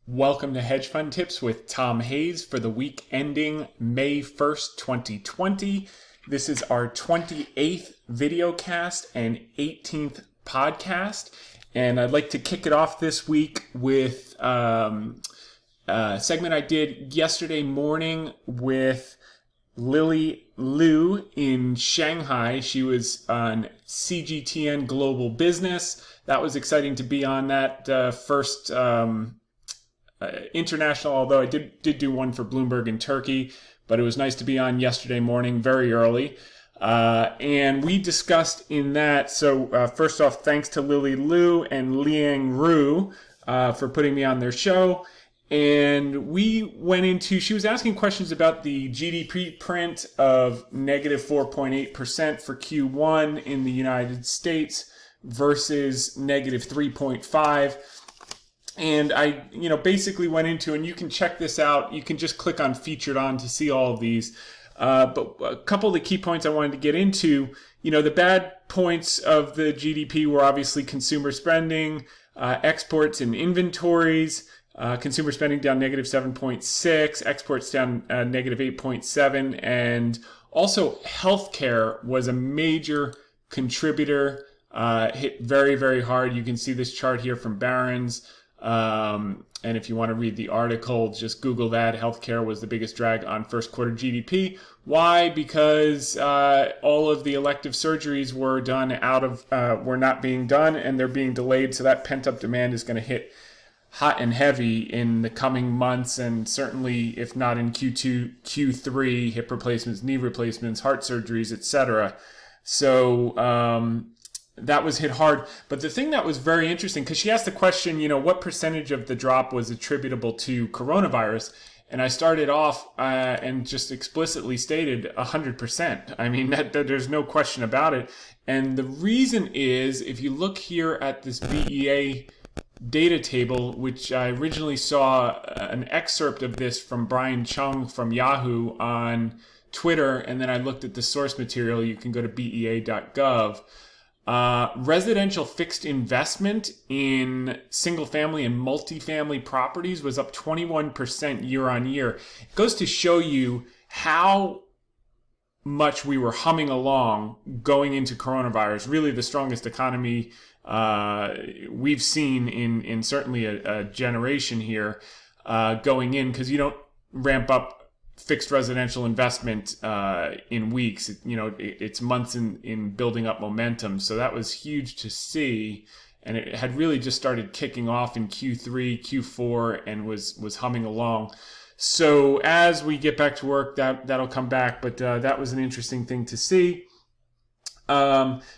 Welcome to Hedge Fund Tips with Tom Hayes for the week ending May 1st, 2020. This is our 28th VideoCast and 18th podcast. And I'd like to kick it off this week with a segment I did yesterday morning with Lily Liu in Shanghai. She was on CGTN Global Business. That was exciting to be on that first international, although I did do one for Bloomberg in Turkey, but it was nice to be on yesterday morning very early. And we discussed in that, so first off, thanks to Lily Liu and Liang Ru for putting me on their show. And we went into, she was asking questions about the GDP print of negative 4.8% for Q1 in the United States versus negative 3.5%. And I, basically went into, and you can check this out. You can just click on Featured On to see all of these. But a couple of the key points I wanted to get into, the bad points of the GDP were obviously consumer spending, exports and inventories. Consumer spending down negative 7.6, exports down negative 8.7, and also healthcare was a major contributor, hit very, very hard. You can see this chart here from Barron's. And if you want to read the article, just Google that. Healthcare was the biggest drag on first quarter GDP. Why? Because all of the elective surgeries were were not being done, and they're being delayed. So that pent up demand is going to hit hot and heavy in the coming months, and certainly if not in Q2, Q3, hip replacements, knee replacements, heart surgeries, etc. So that was hit hard. But the thing that was very interesting, because she asked the question, what percentage of the drop was attributable to coronavirus? And I started off and just explicitly stated 100%. I mean, that there's no question about it. And the reason is, if you look here at this BEA data table, which I originally saw an excerpt of this from Brian Chung from Yahoo on Twitter, and then I looked at the source material. You can go to bea.gov. Residential fixed investment in single family and multifamily properties was up 21% year on year. It goes to show you how much we were humming along going into coronavirus. Really the strongest economy we've seen in certainly a generation here going in, because you don't ramp up fixed residential investment in weeks. It's months in building up momentum. So that was huge to see, and it had really just started kicking off in Q3, Q4, and was humming along. So as we get back to work, that'll come back. But that was an interesting thing to see.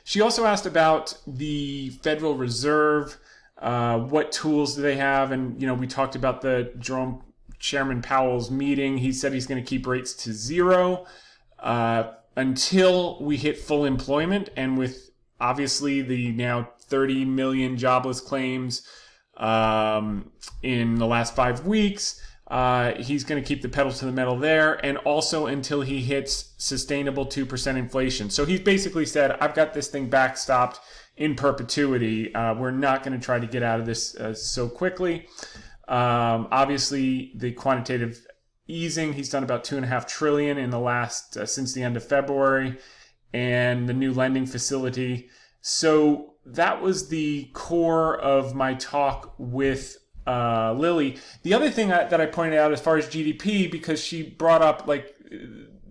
She also asked about the Federal Reserve. What tools do they have? And, we talked about the Chairman Powell's meeting. He said he's going to keep rates to zero until we hit full employment. And with obviously the now 30 million jobless claims in the last 5 weeks, he's going to keep the pedal to the metal there, and also until he hits sustainable 2% inflation. So he's basically said, I've got this thing backstopped in perpetuity. We're not going to try to get out of this so quickly. Obviously, the quantitative easing, he's done about $2.5 trillion in the last since the end of February, and the new lending facility. So that was the core of my talk with Lily. The other thing that I pointed out as far as GDP, because she brought up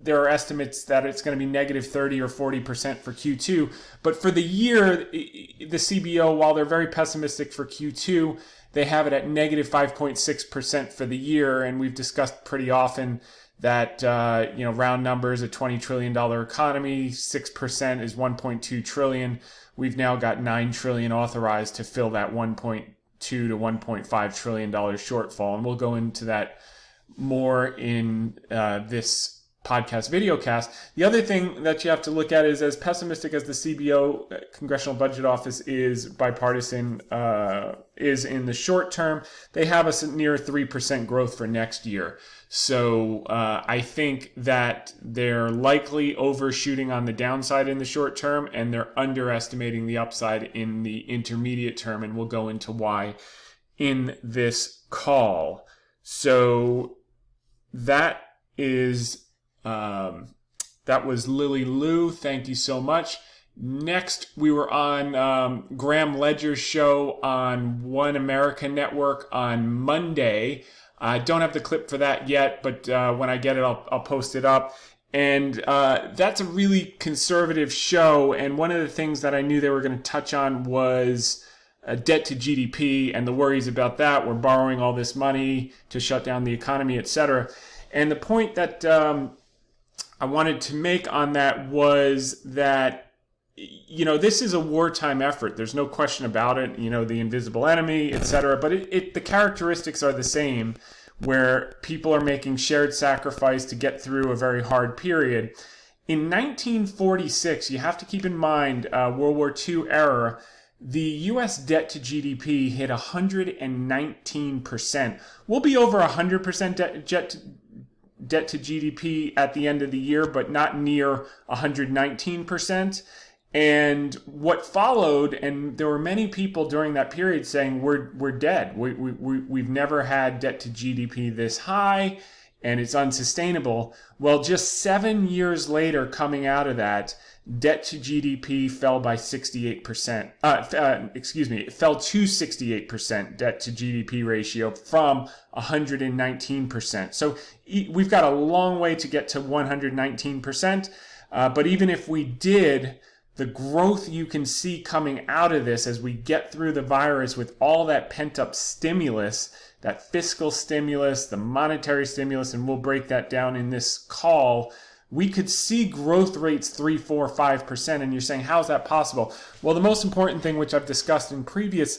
there are estimates that it's going to be negative 30 or 40% for Q2, but for the year, the CBO, while they're very pessimistic for Q2, they have it at negative 5.6% for the year. And we've discussed pretty often that, round numbers, a $20 trillion economy, 6% is 1.2 trillion. We've now got 9 trillion authorized to fill that 1.2 to 1.5 trillion dollar shortfall. And we'll go into that more in this podcast VideoCast. The other thing that you have to look at is, as pessimistic as the CBO, Congressional Budget Office, is bipartisan, is in the short term, they have us at near 3% growth for next year. So I think that they're likely overshooting on the downside in the short term, and they're underestimating the upside in the intermediate term, and we'll go into why in this call. So that is that was Lily Liu. Thank you so much. Next, we were on Graham Ledger's show on One America Network on Monday. I don't have the clip for that yet, but when I get it, I'll post it up. And that's a really conservative show. And one of the things that I knew they were going to touch on was debt to GDP and the worries about that. We're borrowing all this money to shut down the economy, etc. And the point that I wanted to make on that was that, you know, this is a wartime effort. There's no question about it. You know, the invisible enemy, etc. But the characteristics are the same, where people are making shared sacrifice to get through a very hard period. In 1946, you have to keep in mind World War II era, the U.S. debt to GDP hit 119%. We'll be over 100% debt to GDP at the end of the year, but not near 119%. And what followed, and there were many people during that period saying, we're dead. We've never had debt to GDP this high, and it's unsustainable. Well, just 7 years later, coming out of that, debt to GDP fell by 68%. It fell to 68% debt to GDP ratio from 119%. So we've got a long way to get to 119%. But even if we did, the growth you can see coming out of this as we get through the virus with all that pent-up stimulus, that fiscal stimulus, the monetary stimulus, and we'll break that down in this call, we could see growth rates 3, 4, 5%. And you're saying, how is that possible? Well, the most important thing, which I've discussed in previous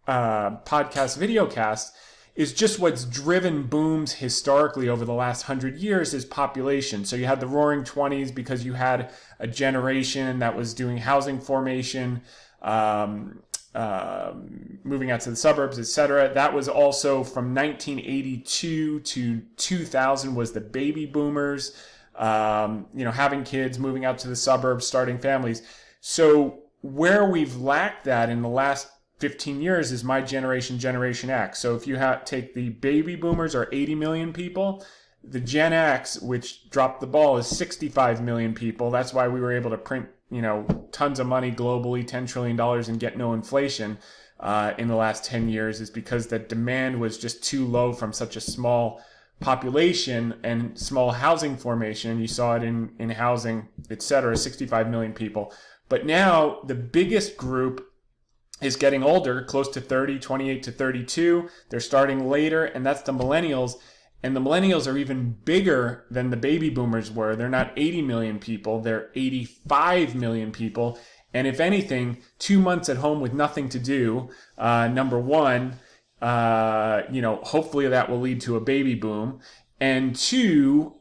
podcast, VideoCast, is just what's driven booms historically over the last 100 years is population. So you had the Roaring 20s because you had a generation that was doing housing formation, moving out to the suburbs, etc. That was also from 1982 to 2000 was the baby boomers, having kids, moving out to the suburbs, starting families. So where we've lacked that in the last 15 years is my generation, Generation X. So if you take the baby boomers are 80 million people, the Gen X, which dropped the ball, is 65 million people. That's why we were able to print, tons of money globally, $10 trillion, and get no inflation in the last 10 years, is because the demand was just too low from such a small population and small housing formation. You saw it in housing, etc., 65 million people. But now the biggest group is getting older, close to 30, 28 to 32. They're starting later, and that's the millennials. And the millennials are even bigger than the baby boomers were. They're not 80 million people. They're 85 million people. And if anything, 2 months at home with nothing to do, number one, hopefully that will lead to a baby boom. And two,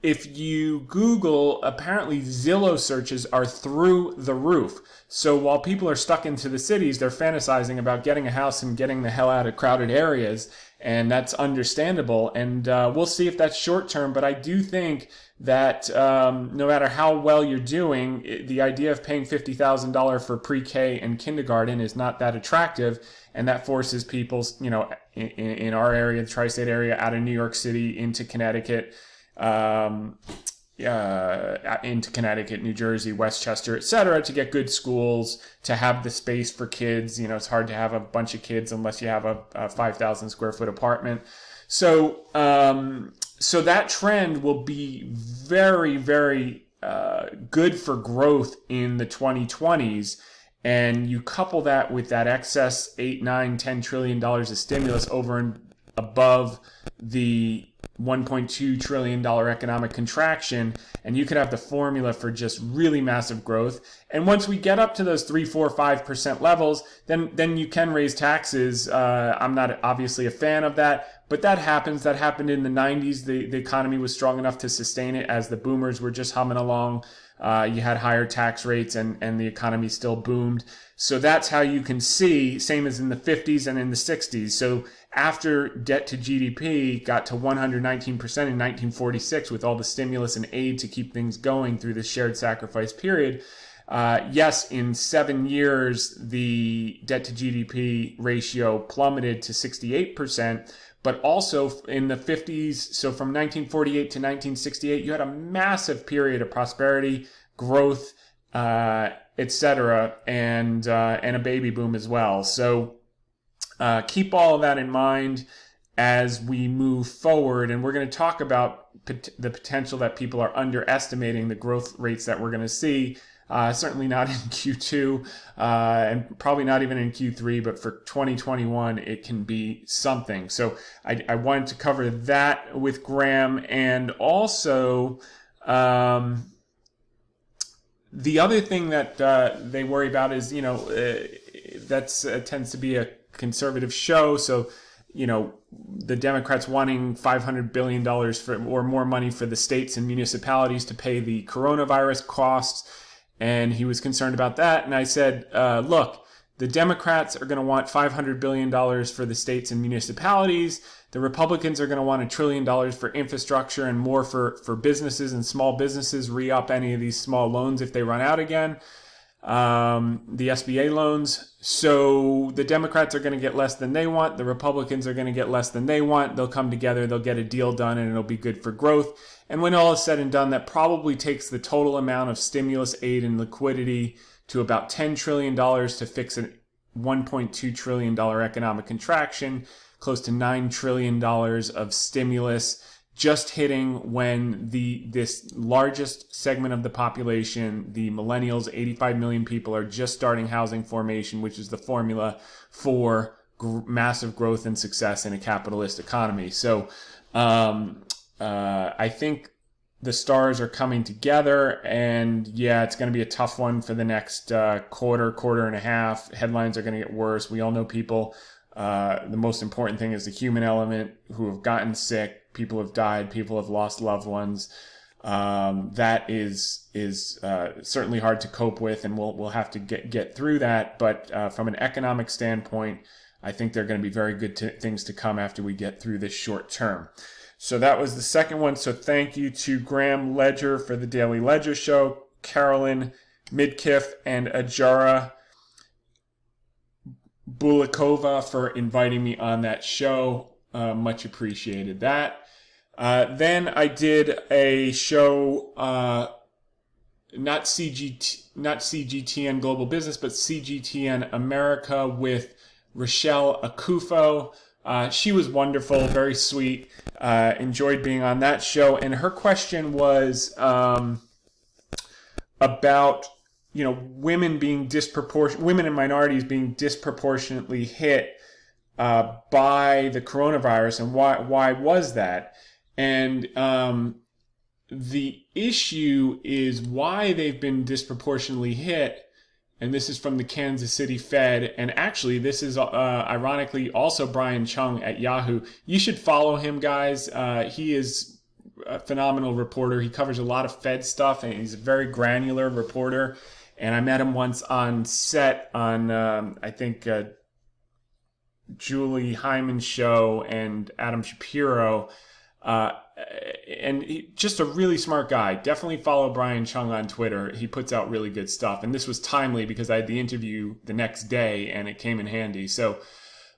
if you Google, apparently Zillow searches are through the roof. So while people are stuck into the cities, they're fantasizing about getting a house and getting the hell out of crowded areas. And that's understandable. And we'll see if that's short term. But I do think that no matter how well you're doing, the idea of paying $50,000 for pre-K and kindergarten is not that attractive. And that forces people, in our area, the tri-state area, out of New York City into Connecticut, New Jersey, Westchester, etc., to get good schools, to have the space for kids. It's hard to have a bunch of kids unless you have a 5,000 square foot apartment. So that trend will be very, very good for growth in the 2020s. And you couple that with that excess $8, $9, $10 trillion of stimulus over and above the $1.2 trillion economic contraction, and you could have the formula for just really massive growth. And once we get up to those 3, 4, 5% levels, then you can raise taxes. I'm not obviously a fan of that, but that happens. That happened in the 90s. The economy was strong enough to sustain it as the boomers were just humming along. You had higher tax rates and the economy still boomed. So that's how you can see, same as in the 50s and in the 60s. So after debt to GDP got to 119% in 1946 with all the stimulus and aid to keep things going through the shared sacrifice period, Yes, in 7 years, the debt to GDP ratio plummeted to 68%, but also in the 50s, so from 1948 to 1968, you had a massive period of prosperity, growth, etc., and a baby boom as well. So keep all of that in mind as we move forward, and we're going to talk about the potential that people are underestimating the growth rates that we're going to see. Certainly not in Q2 and probably not even in Q3, but for 2021, it can be something. So I wanted to cover that with Graham, and also the other thing that they worry about is, that tends to be a conservative show. So, the Democrats wanting $500 billion or more money for the states and municipalities to pay the coronavirus costs. And he was concerned about that. And I said, look, the Democrats are going to want $500 billion for the states and municipalities. The Republicans are going to want $1 trillion for infrastructure and more for businesses and small businesses, re-up any of these small loans if they run out again, the SBA loans. So the Democrats are going to get less than they want. The Republicans are going to get less than they want. They'll come together, they'll get a deal done, and it'll be good for growth. And when all is said and done, that probably takes the total amount of stimulus aid and liquidity to about $10 trillion to fix a $1.2 trillion economic contraction, close to $9 trillion of stimulus just hitting when this largest segment of the population, the millennials, 85 million people, are just starting housing formation, which is the formula for massive growth and success in a capitalist economy. So I think the stars are coming together, and yeah, it's going to be a tough one for the next quarter and a half. Headlines are going to get worse. We all know people. The most important thing is the human element, who have gotten sick. People have died. People have lost loved ones. That is certainly hard to cope with, and we'll have to get through that. But from an economic standpoint, I think there are going to be very good things to come after we get through this short term. So that was the second one. So thank you to Graham Ledger for the Daily Ledger Show, Carolyn Midkiff, and Ajara Bulikova for inviting me on that show. Much appreciated that. Then I did a show, not CGTN Global Business, but CGTN America with Rochelle Akufo. She was wonderful, very sweet. Enjoyed being on that show. And her question was about, women and minorities being disproportionately hit by the coronavirus, and why was that? And the issue is why they've been disproportionately hit. And this is from the Kansas City Fed. And actually, this is ironically also Brian Chung at Yahoo. You should follow him, guys. He is a phenomenal reporter. He covers a lot of Fed stuff, and he's a very granular reporter. And I met him once on set on, I think, Julie Hyman's show and Adam Shapiro. And just a really smart guy. Definitely follow Brian Chung on Twitter. He puts out really good stuff. And this was timely because I had the interview the next day and it came in handy. So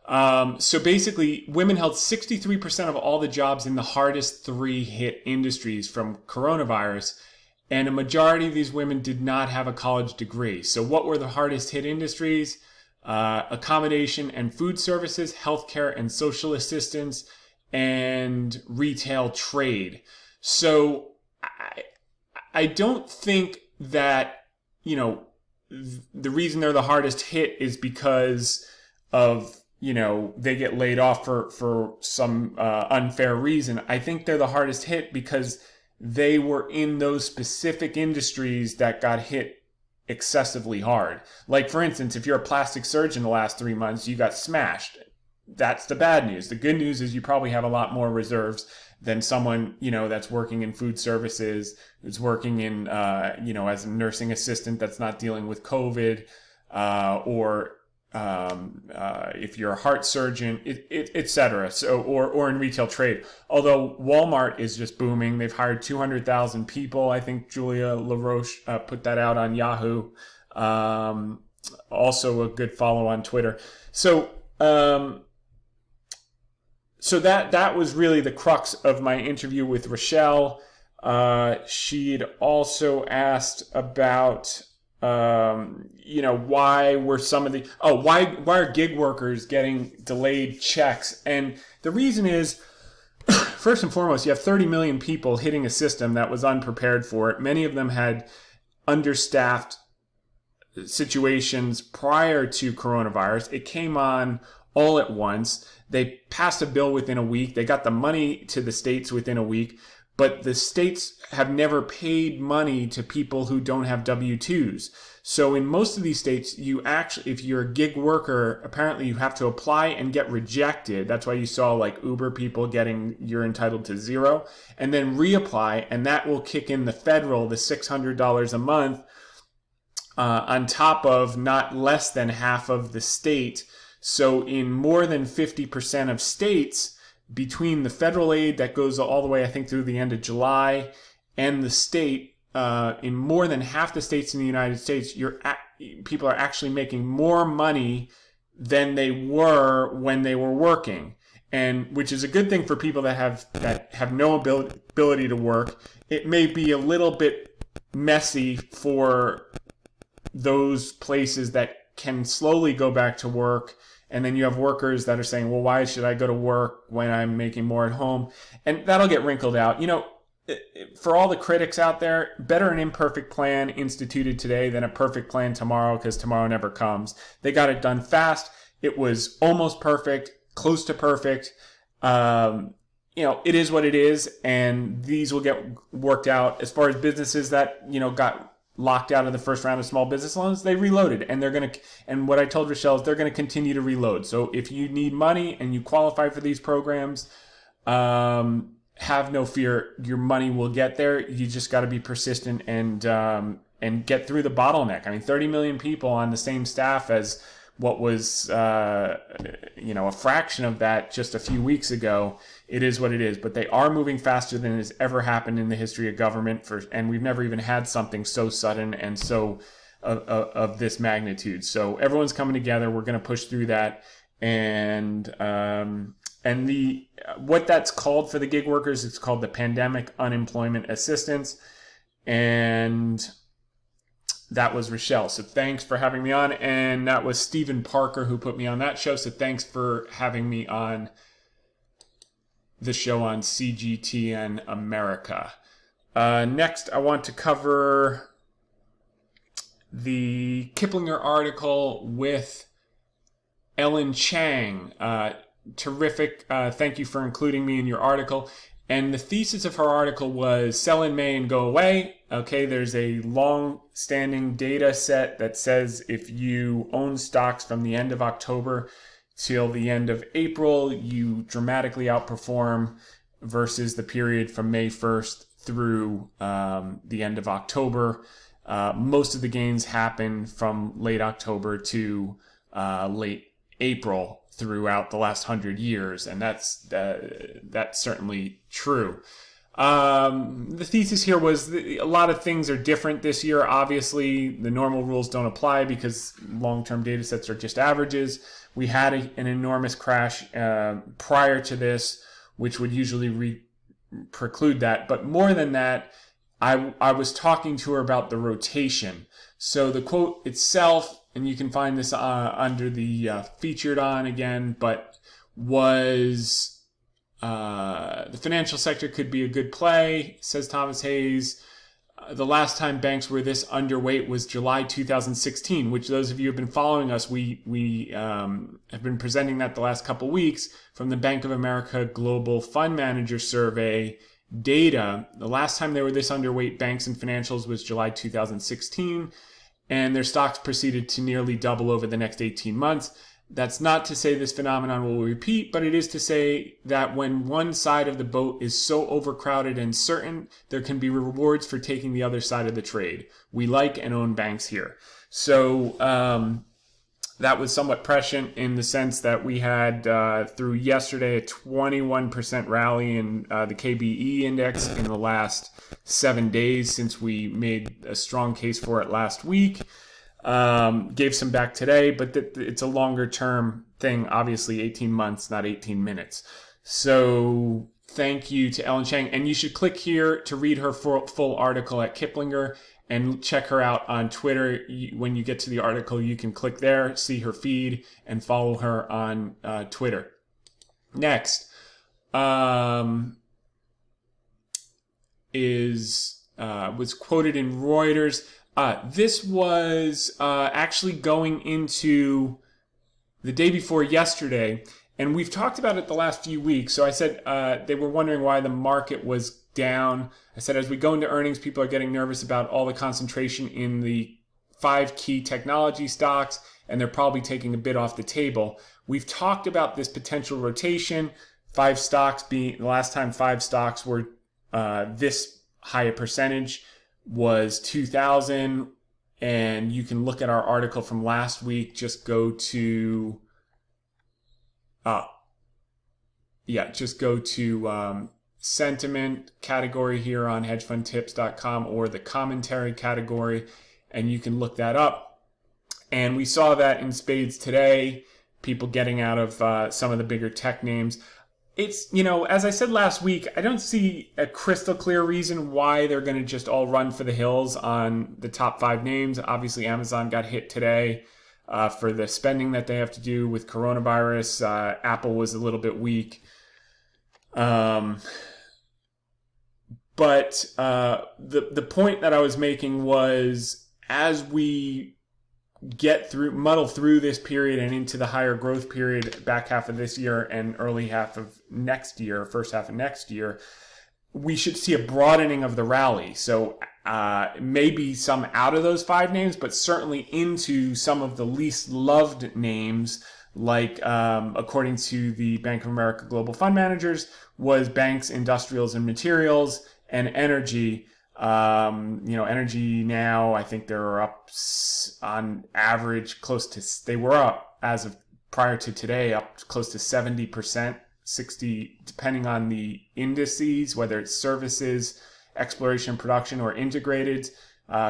basically, women held 63% of all the jobs in the hardest 3 hit industries from coronavirus. And a majority of these women did not have a college degree. So what were the hardest hit industries? Accommodation and food services, healthcare and social assistance, and retail trade. So I don't think that, the reason they're the hardest hit is because of, they get laid off for some unfair reason. I think they're the hardest hit because they were in those specific industries that got hit excessively hard. Like, for instance, if you're a plastic surgeon the last 3 months, you got smashed. That's the bad news. The good news is you probably have a lot more reserves than someone, that's working in food services, who's working in, as a nursing assistant that's not dealing with COVID, or if you're a heart surgeon, etc. So, or in retail trade. Although Walmart is just booming, they've hired 200,000 people. I think Julia LaRoche put that out on Yahoo. Also a good follow on Twitter. So, so that was really the crux of my interview with Rochelle. She'd also asked about, why were some of the, why are gig workers getting delayed checks? And the reason is, first and foremost, you have 30 million people hitting a system that was unprepared for it. Many of them had understaffed situations prior to coronavirus. It came on all at once. They passed a bill within a week. They got the money to the states within a week. But the states have never paid money to people who don't have W-2s. So in most of these states, you actually, if you're a gig worker, apparently you have to apply and get rejected. That's why you saw like Uber people getting, you're entitled to zero, and then reapply, and that will kick in the federal, the $600 a month, on top of not less than half of the state. So in more than 50% of states, between the federal aid that goes all the way, I think, through the end of July, and the state, in more than half the states in the United States, people are actually making more money than they were when they were working, and which is a good thing for people that have no ability to work. It may be a little bit messy for those places that can slowly go back to work. And then you have workers that are saying, well, why should I go to work when I'm making more at home? And that'll get wrinkled out. For all the critics out there, better an imperfect plan instituted today than a perfect plan tomorrow, because tomorrow never comes. They got it done fast. It was almost perfect, close to perfect. It is what it is, and these will get worked out. As far as businesses that, got locked out of the first round of small business loans, they reloaded, and what I told Rochelle is they're going to continue to reload. So if you need money and you qualify for these programs, have no fear, your money will get there. You just got to be persistent and get through the bottleneck. I mean, 30 million people on the same staff as what was, a fraction of that just a few weeks ago. It is what it is, but they are moving faster than has ever happened in the history of government, and we've never even had something so sudden and so of this magnitude. So everyone's coming together. We're going to push through that, and what that's called for the gig workers, it's called the Pandemic Unemployment Assistance, and that was Rochelle. So thanks for having me on, and that was Stephen Parker who put me on that show. So thanks for having me on the show on CGTN America. Next, I want to cover the Kiplinger article with Ellen Chang. Terrific. Thank you for including me in your article. And the thesis of her article was sell in May and go away. Okay, there's a long-standing data set that says if you own stocks from the end of October till the end of April, you dramatically outperform versus the period from May 1st through the end of October. Most of the gains happen from late October to late April throughout the last 100 years, and that's certainly true. The thesis here was a lot of things are different this year. Obviously, the normal rules don't apply because long-term data sets are just averages. We had an enormous crash prior to this, which would usually preclude that. But more than that, I was talking to her about the rotation. So the quote itself, and you can find this under the featured on again, but was the financial sector could be a good play, says Thomas Hayes. The last time banks were this underweight was July 2016, which those of you who have been following us, we have been presenting that the last couple weeks from the Bank of America Global Fund Manager Survey data. The last time they were this underweight banks and financials was July 2016, and their stocks proceeded to nearly double over the next 18 months. That's not to say this phenomenon will repeat, but it is to say that when one side of the boat is so overcrowded and certain, there can be rewards for taking the other side of the trade. We like and own banks here. So That was somewhat prescient in the sense that we had through yesterday a 21% rally in the KBE index in the last 7 days since we made a strong case for it last week. Gave some back today, but it's a longer term thing, obviously 18 months, not 18 minutes. So thank you to Ellen Chang. And you should click here to read her full article at Kiplinger and check her out on Twitter. When you get to the article, you can click there, see her feed, and follow her on Twitter. Next was quoted in Reuters. This was actually going into the day before yesterday, and we've talked about it the last few weeks. So I said they were wondering why the market was down. I said as we go into earnings, people are getting nervous about all the concentration in the 5 key technology stocks, and they're probably taking a bit off the table. We've talked about this potential rotation. 5 stocks being the last time 5 stocks were this high a percentage was 2000, and you can look at our article from last week. Just go to sentiment category here on hedgefundtips.com or the commentary category, and you can look that up. And we saw that in spades today, people getting out of some of the bigger tech names. It's, as I said last week, I don't see a crystal clear reason why they're going to just all run for the hills on the top 5 names. Obviously, Amazon got hit today for the spending that they have to do with coronavirus. Apple was a little bit weak. But the point that I was making was, as we muddle through this period and into the higher growth period, back half of this year and early half of next year, first half of next year, we should see a broadening of the rally. So maybe some out of those 5 names, but certainly into some of the least loved names, like according to the Bank of America Global Fund Managers, was banks, industrials and materials, and energy. Energy now, I think they're up on average they were up as of prior to today, up close to 70%, 60, depending on the indices, whether it's services, exploration and production, or integrated,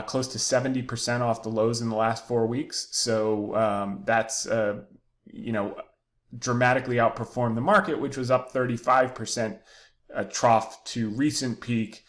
close to 70% off the lows in the last 4 weeks. So that's, dramatically outperformed the market, which was up 35% trough to recent peak.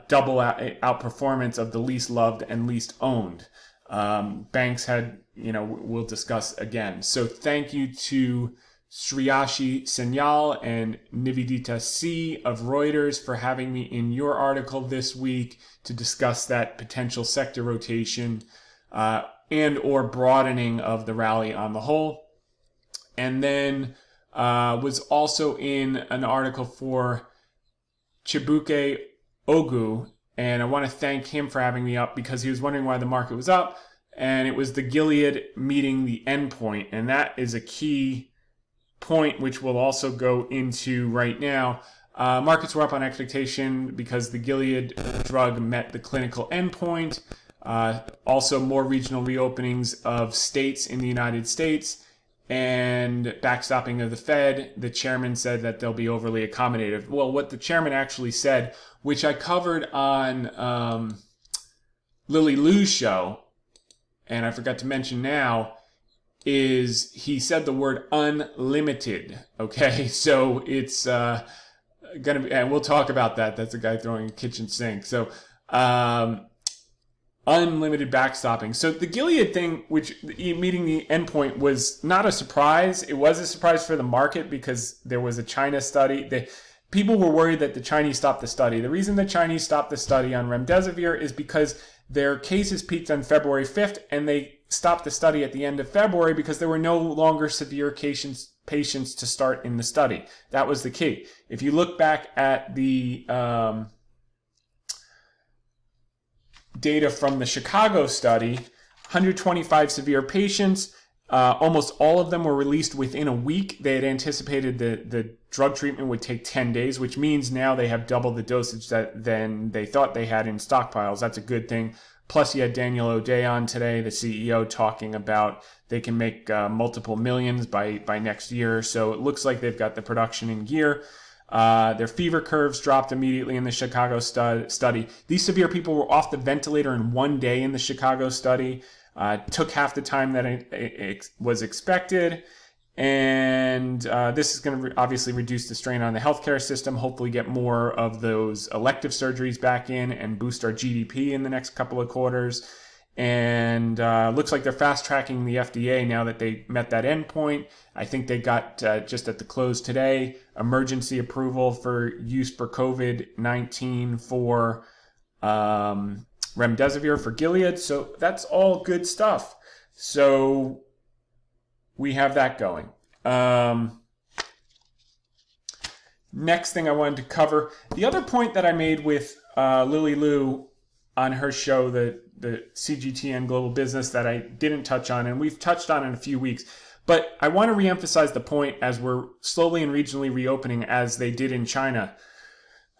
Double outperformance of the least loved and least owned. Banks had, we'll discuss again. So thank you to Sriyashi Senyal and Nivedita C of Reuters for having me in your article this week to discuss that potential sector rotation and or broadening of the rally on the whole. And then was also in an article for Chibuke Ogu, and I want to thank him for having me up because he was wondering why the market was up, and it was the Gilead meeting the endpoint, and that is a key point which we'll also go into right now. Markets were up on expectation because the Gilead drug met the clinical endpoint. Also more regional reopenings of states in the United States, and backstopping of the Fed. The chairman said that they'll be overly accommodative. Well, what the chairman actually said, which I covered on Lily Lu's show, and I forgot to mention now, is he said the word unlimited. Okay, so it's gonna be, and we'll talk about that. That's a guy throwing a kitchen sink. So unlimited backstopping. So the Gilead thing, which meeting the endpoint, was not a surprise. It was a surprise for the market because there was a China study. People were worried that the Chinese stopped the study. The reason the Chinese stopped the study on remdesivir is because their cases peaked on February 5th, and they stopped the study at the end of February because there were no longer severe patients to start in the study. That was the key. If you look back at the data from the Chicago study, 125 severe patients, almost all of them were released within a week. They had anticipated the drug treatment would take 10 days, which means now they have double the dosage than they thought they had in stockpiles. That's a good thing. Plus, you had Daniel O'Day on today, the CEO, talking about they can make multiple millions by next year. So it looks like they've got the production in gear. Their fever curves dropped immediately in the Chicago study. These severe people were off the ventilator in 1 day in the Chicago study. Took half the time that it was expected. And this is going to obviously reduce the strain on the healthcare system, hopefully get more of those elective surgeries back in and boost our GDP in the next couple of quarters. And looks like they're fast-tracking the FDA now that they met that endpoint. I think they got, just at the close today, emergency approval for use for COVID-19 for remdesivir for Gilead. So that's all good stuff. So we have that going. Next thing I wanted to cover, the other point that I made with Lily Liu on her show, the CGTN Global Business, that I didn't touch on, and we've touched on in a few weeks, but I want to reemphasize the point as we're slowly and regionally reopening as they did in China.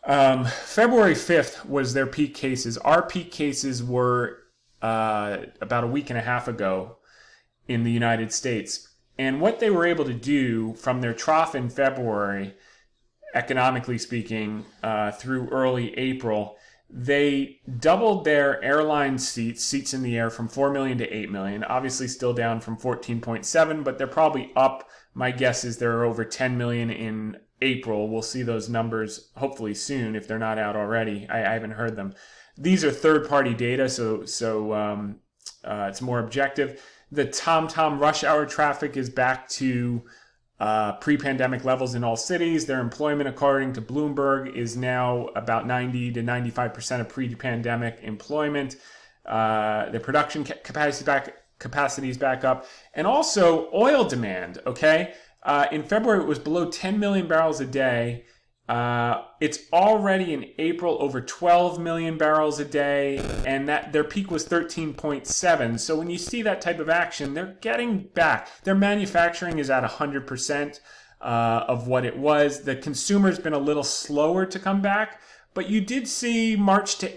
February 5th was their peak cases. Our peak cases were about a week and a half ago in the United States. And what they were able to do from their trough in February, economically speaking, through early April, they doubled their airline seats in the air from 4 million to 8 million, obviously still down from 14.7, but they're probably up. My guess is they're over 10 million in April. We'll see those numbers hopefully soon if they're not out already. I haven't heard them. These are third-party data, so it's more objective. The TomTom rush hour traffic is back to pre-pandemic levels in all cities. Their employment, according to Bloomberg, is now about 90 to 95% of pre-pandemic employment. Their production capacity is back up. And also oil demand, okay? In February, it was below 10 million barrels a day. It's already in April over 12 million barrels a day, and that their peak was 13.7. So when you see that type of action, they're getting back. Their manufacturing is at 100% of what it was. The consumer's been a little slower to come back, but you did see February to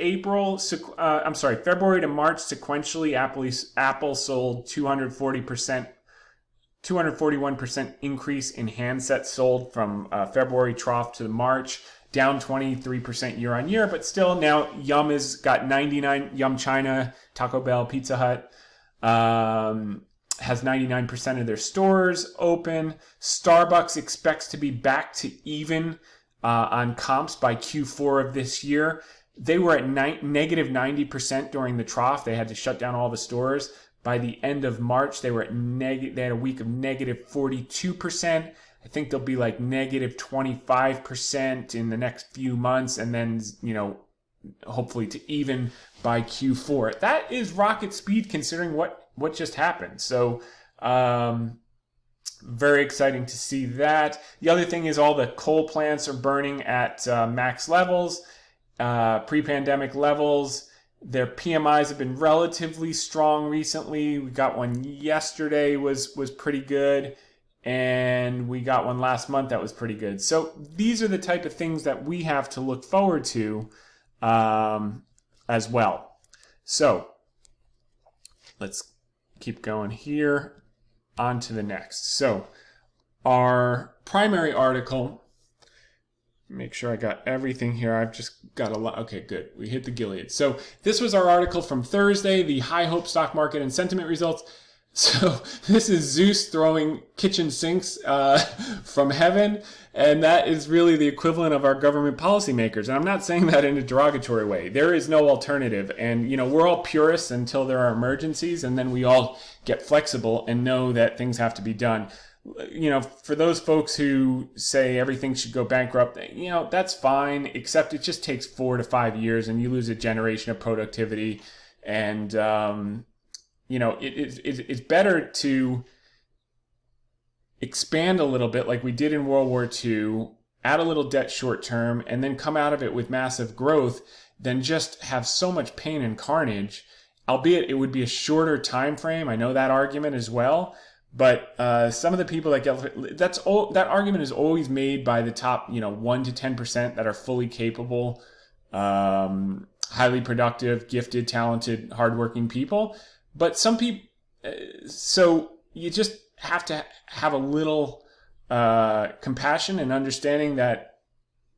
March sequentially, Apple sold 241% increase in handsets sold from February trough to March, down 23% year on year, but still now Yum has got 99, Yum China, Taco Bell, Pizza Hut, has 99% of their stores open. Starbucks expects to be back to even on comps by Q4 of this year. They were at negative 90% during the trough. They had to shut down all the stores. By the end of March, they were at they had a week of negative 42%. I think they'll be like negative 25% in the next few months, and then, hopefully to even by Q4. That is rocket speed considering what just happened. So, very exciting to see that. The other thing is all the coal plants are burning at max levels, pre-pandemic levels. Their PMIs have been relatively strong recently. We got one yesterday was pretty good, and we got one last month that was pretty good. So these are the type of things that we have to look forward to as well. So let's keep going here. On to the next. So our primary article, make sure I got everything here. I've just got a lot. Okay, good. We hit the Gilead. So this was our article from Thursday, the high hope stock market and sentiment results. So this is Zeus throwing kitchen sinks from heaven. And that is really the equivalent of our government policymakers. And I'm not saying that in a derogatory way. There is no alternative. And, we're all purists until there are emergencies. And then we all get flexible and know that things have to be done. For those folks who say everything should go bankrupt, that's fine, except it just takes 4 to 5 years and you lose a generation of productivity. And, it's better to expand a little bit like we did in World War II, add a little debt short term, and then come out of it with massive growth than just have so much pain and carnage, albeit it would be a shorter time frame. I know that argument as well. But some of the people that get that argument is always made by the top 1 to 10% that are fully capable highly productive, gifted, talented, hardworking people. But some people, so you just have to have a little compassion and understanding that,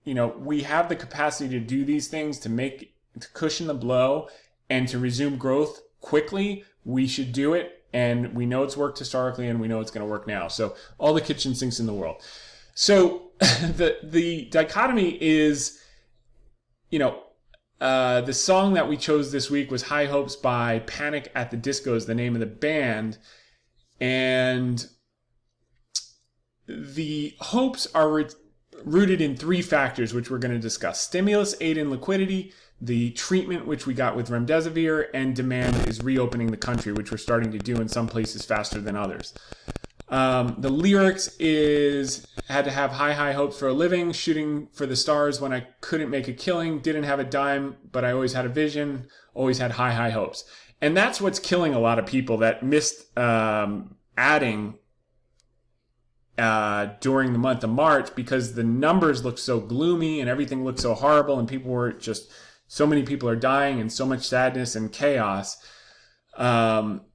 we have the capacity to do these things, to cushion the blow and to resume growth quickly. We should do it. And we know it's worked historically, and we know it's going to work now. So all the kitchen sinks in the world. So the dichotomy is, the song that we chose this week was High Hopes by Panic at the Disco is the name of the band. And the hopes are rooted in three factors, which we're going to discuss: stimulus, aid, and liquidity, the treatment, which we got with remdesivir, and demand is reopening the country, which we're starting to do in some places faster than others. The lyrics had to have high hopes for a living, shooting for the stars when I couldn't make a killing, didn't have a dime, but I always had a vision, always had high hopes. And that's what's killing a lot of people that missed adding during the month of March, because the numbers look so gloomy and everything looked so horrible, and so many people are dying and so much sadness and chaos. But,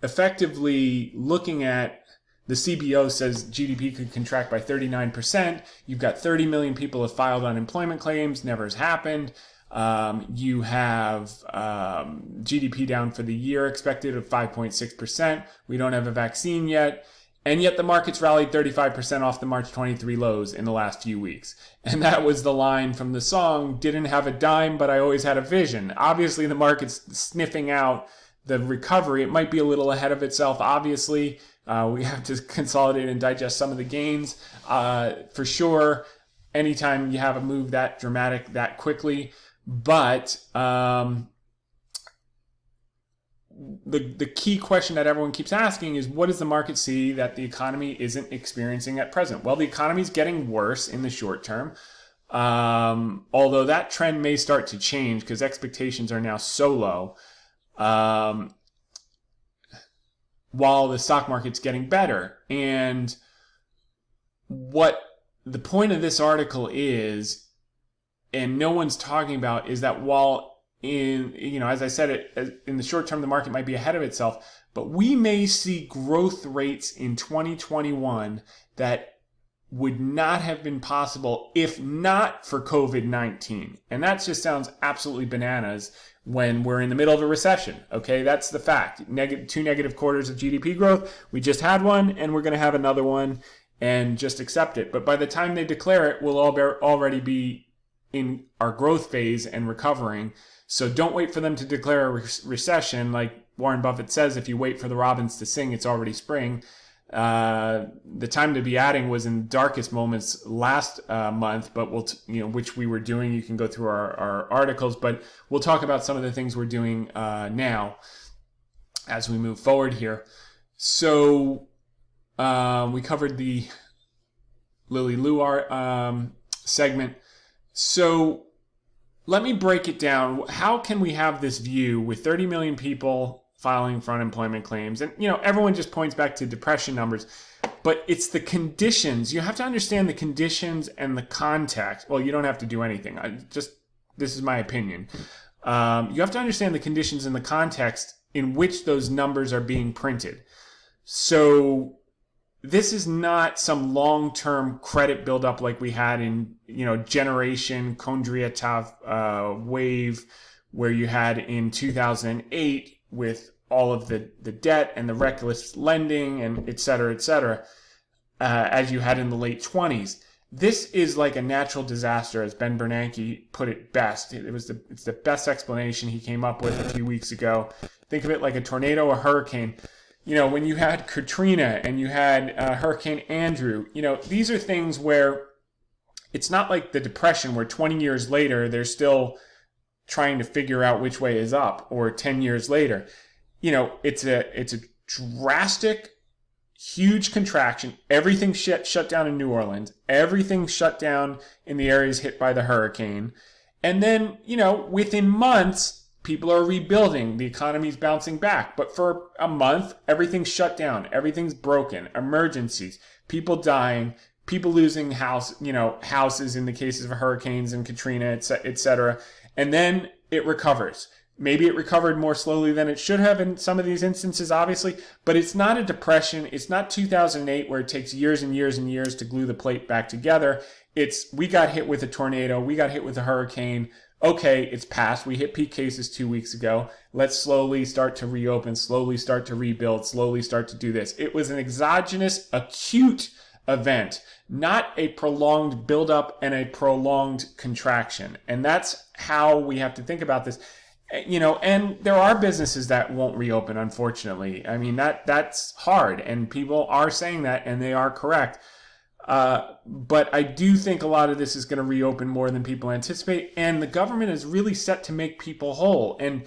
effectively looking at the CBO says GDP could contract by 39%. You've got 30 million people have filed unemployment claims. Never has happened. You have GDP down for the year expected of 5.6%. We don't have a vaccine yet. And yet the market's rallied 35% off the March 23 lows in the last few weeks. And that was the line from the song, didn't have a dime, but I always had a vision. Obviously, the market's sniffing out the recovery. It might be a little ahead of itself, obviously. We have to consolidate and digest some of the gains. For sure, anytime you have a move that dramatic that quickly. But the key question that everyone keeps asking is, what does the market see that the economy isn't experiencing at present? Well, the economy is getting worse in the short term. Although that trend may start to change because expectations are now so low. While the stock market's getting better. And what the point of this article is, and no one's talking about, is that while as I said, in the short term, the market might be ahead of itself, but we may see growth rates in 2021 that would not have been possible if not for COVID-19. And that just sounds absolutely bananas when we're in the middle of a recession. Okay, that's the fact. Two negative quarters of GDP growth. We just had one, and we're going to have another one, and just accept it. But by the time they declare it, we'll already be in our growth phase and recovering. So don't wait for them to declare a recession. Like Warren Buffett says, if you wait for the robins to sing, it's already spring. The time to be adding was in the darkest moments last month, but which we were doing. You can go through our articles, but we'll talk about some of the things we're doing now as we move forward here. So we covered the Lily Lu segment. So let me break it down. How can we have this view with 30 million people filing for unemployment claims? And, everyone just points back to depression numbers, but it's the conditions. You have to understand the conditions and the context. Well, you don't have to do anything. This is my opinion. You have to understand the conditions and the context in which those numbers are being printed. So this is not some long-term credit buildup like we had in, generation Kondratiev wave, where you had in 2008 with all of the debt and the reckless lending and et cetera, as you had in the late 20s. This is like a natural disaster, as Ben Bernanke put it best. It's the best explanation he came up with a few weeks ago. Think of it like a tornado, a hurricane. When you had Katrina and you had Hurricane Andrew, these are things where it's not like the Depression, where 20 years later they're still trying to figure out which way is up, or 10 years later. It's a drastic, huge contraction. Everything shut down in New Orleans. Everything shut down in the areas hit by the hurricane. And then, within months, people are rebuilding. The economy's bouncing back. But for a month, everything's shut down. Everything's broken. Emergencies. People dying. people losing houses in the cases of hurricanes and Katrina, et cetera. And then it recovers. Maybe it recovered more slowly than it should have in some of these instances, obviously, but it's not a depression. It's not 2008 where it takes years and years and years to glue the plate back together. We got hit with a tornado. We got hit with a hurricane. Okay, it's past. We hit peak cases 2 weeks ago. Let's slowly start to reopen, slowly start to rebuild, slowly start to do this. It was an exogenous, acute event, not a prolonged buildup and a prolonged contraction. And that's how we have to think about this. And there are businesses that won't reopen, unfortunately. I mean, that's hard, and people are saying that, and they are correct. But I do think a lot of this is going to reopen more than people anticipate, and the government is really set to make people whole, and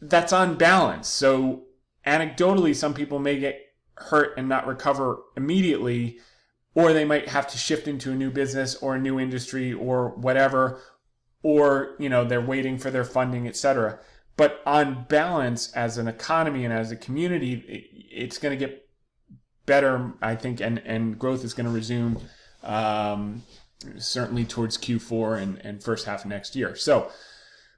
that's on balance. So anecdotally, some people may get hurt and not recover immediately, or they might have to shift into a new business or a new industry or whatever, or they're waiting for their funding, etc. But on balance, as an economy and as a community, it's going to get better, I think, and growth is going to resume certainly towards Q4 and first half of next year. So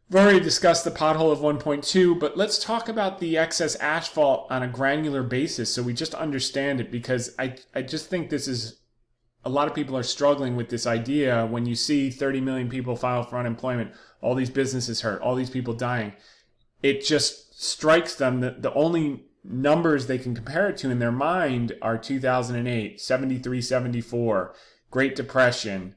we've already discussed the pothole of 1.2, but let's talk about the excess asphalt on a granular basis so we just understand it, because I just think this is, a lot of people are struggling with this idea. When you see 30 million people file for unemployment, all these businesses hurt, all these people dying, it just strikes them that the only numbers they can compare it to in their mind are 2008, 73, 74, Great Depression,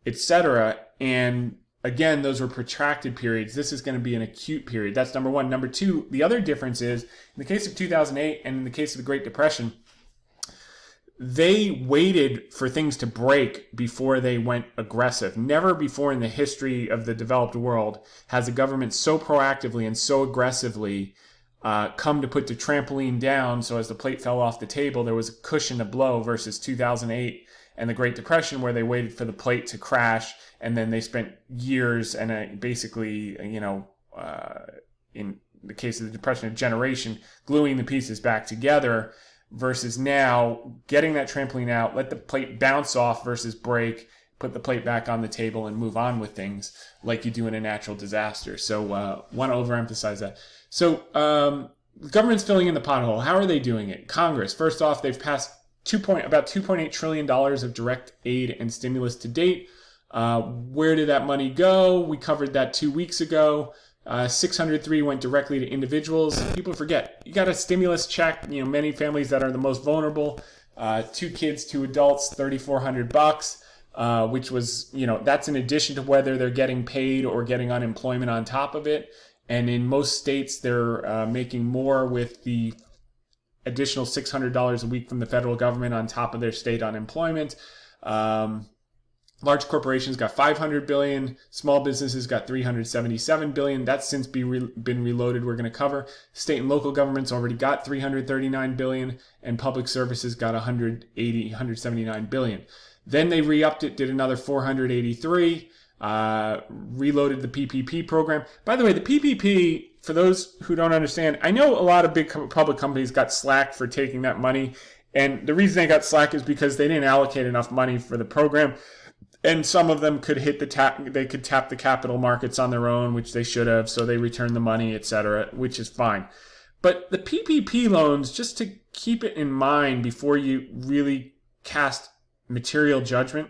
etc. And again, those were protracted periods. This is going to be an acute period. That's number one. Number two, the other difference is, in the case of 2008 and in the case of the Great Depression, they waited for things to break before they went aggressive. Never before in the history of the developed world has a government so proactively and so aggressively come to put the trampoline down, so as the plate fell off the table, there was a cushion to blow, versus 2008 and the Great Depression, where they waited for the plate to crash, and then they spent years and basically, in the case of the Depression, a generation gluing the pieces back together, versus now getting that trampoline out, let the plate bounce off versus break, put the plate back on the table and move on with things like you do in a natural disaster. So want to overemphasize that. So the government's filling in the pothole. How are they doing it? Congress, first off, they've passed about $2.8 trillion of direct aid and stimulus to date. Where did that money go? We covered that 2 weeks ago. 603 went directly to individuals. People forget, you got a stimulus check. Many families that are the most vulnerable, 2 kids, 2 adults, $3,400, which was, that's in addition to whether they're getting paid or getting unemployment on top of it. And in most states, they're making more with the additional $600 a week from the federal government on top of their state unemployment. Large corporations got $500 billion. Small businesses got $377 billion. That's since been reloaded. We're going to cover. State and local governments already got $339 billion, and public services got $179 billion. Then they re-upped it, did another $483, reloaded the PPP program. By the way, the PPP, for those who don't understand, I know a lot of big public companies got slack for taking that money, and the reason they got slack is because they didn't allocate enough money for the program. And some of them could they could tap the capital markets on their own, which they should have, so they returned the money, etc., which is fine. But the PPP loans, just to keep it in mind before you really cast material judgment,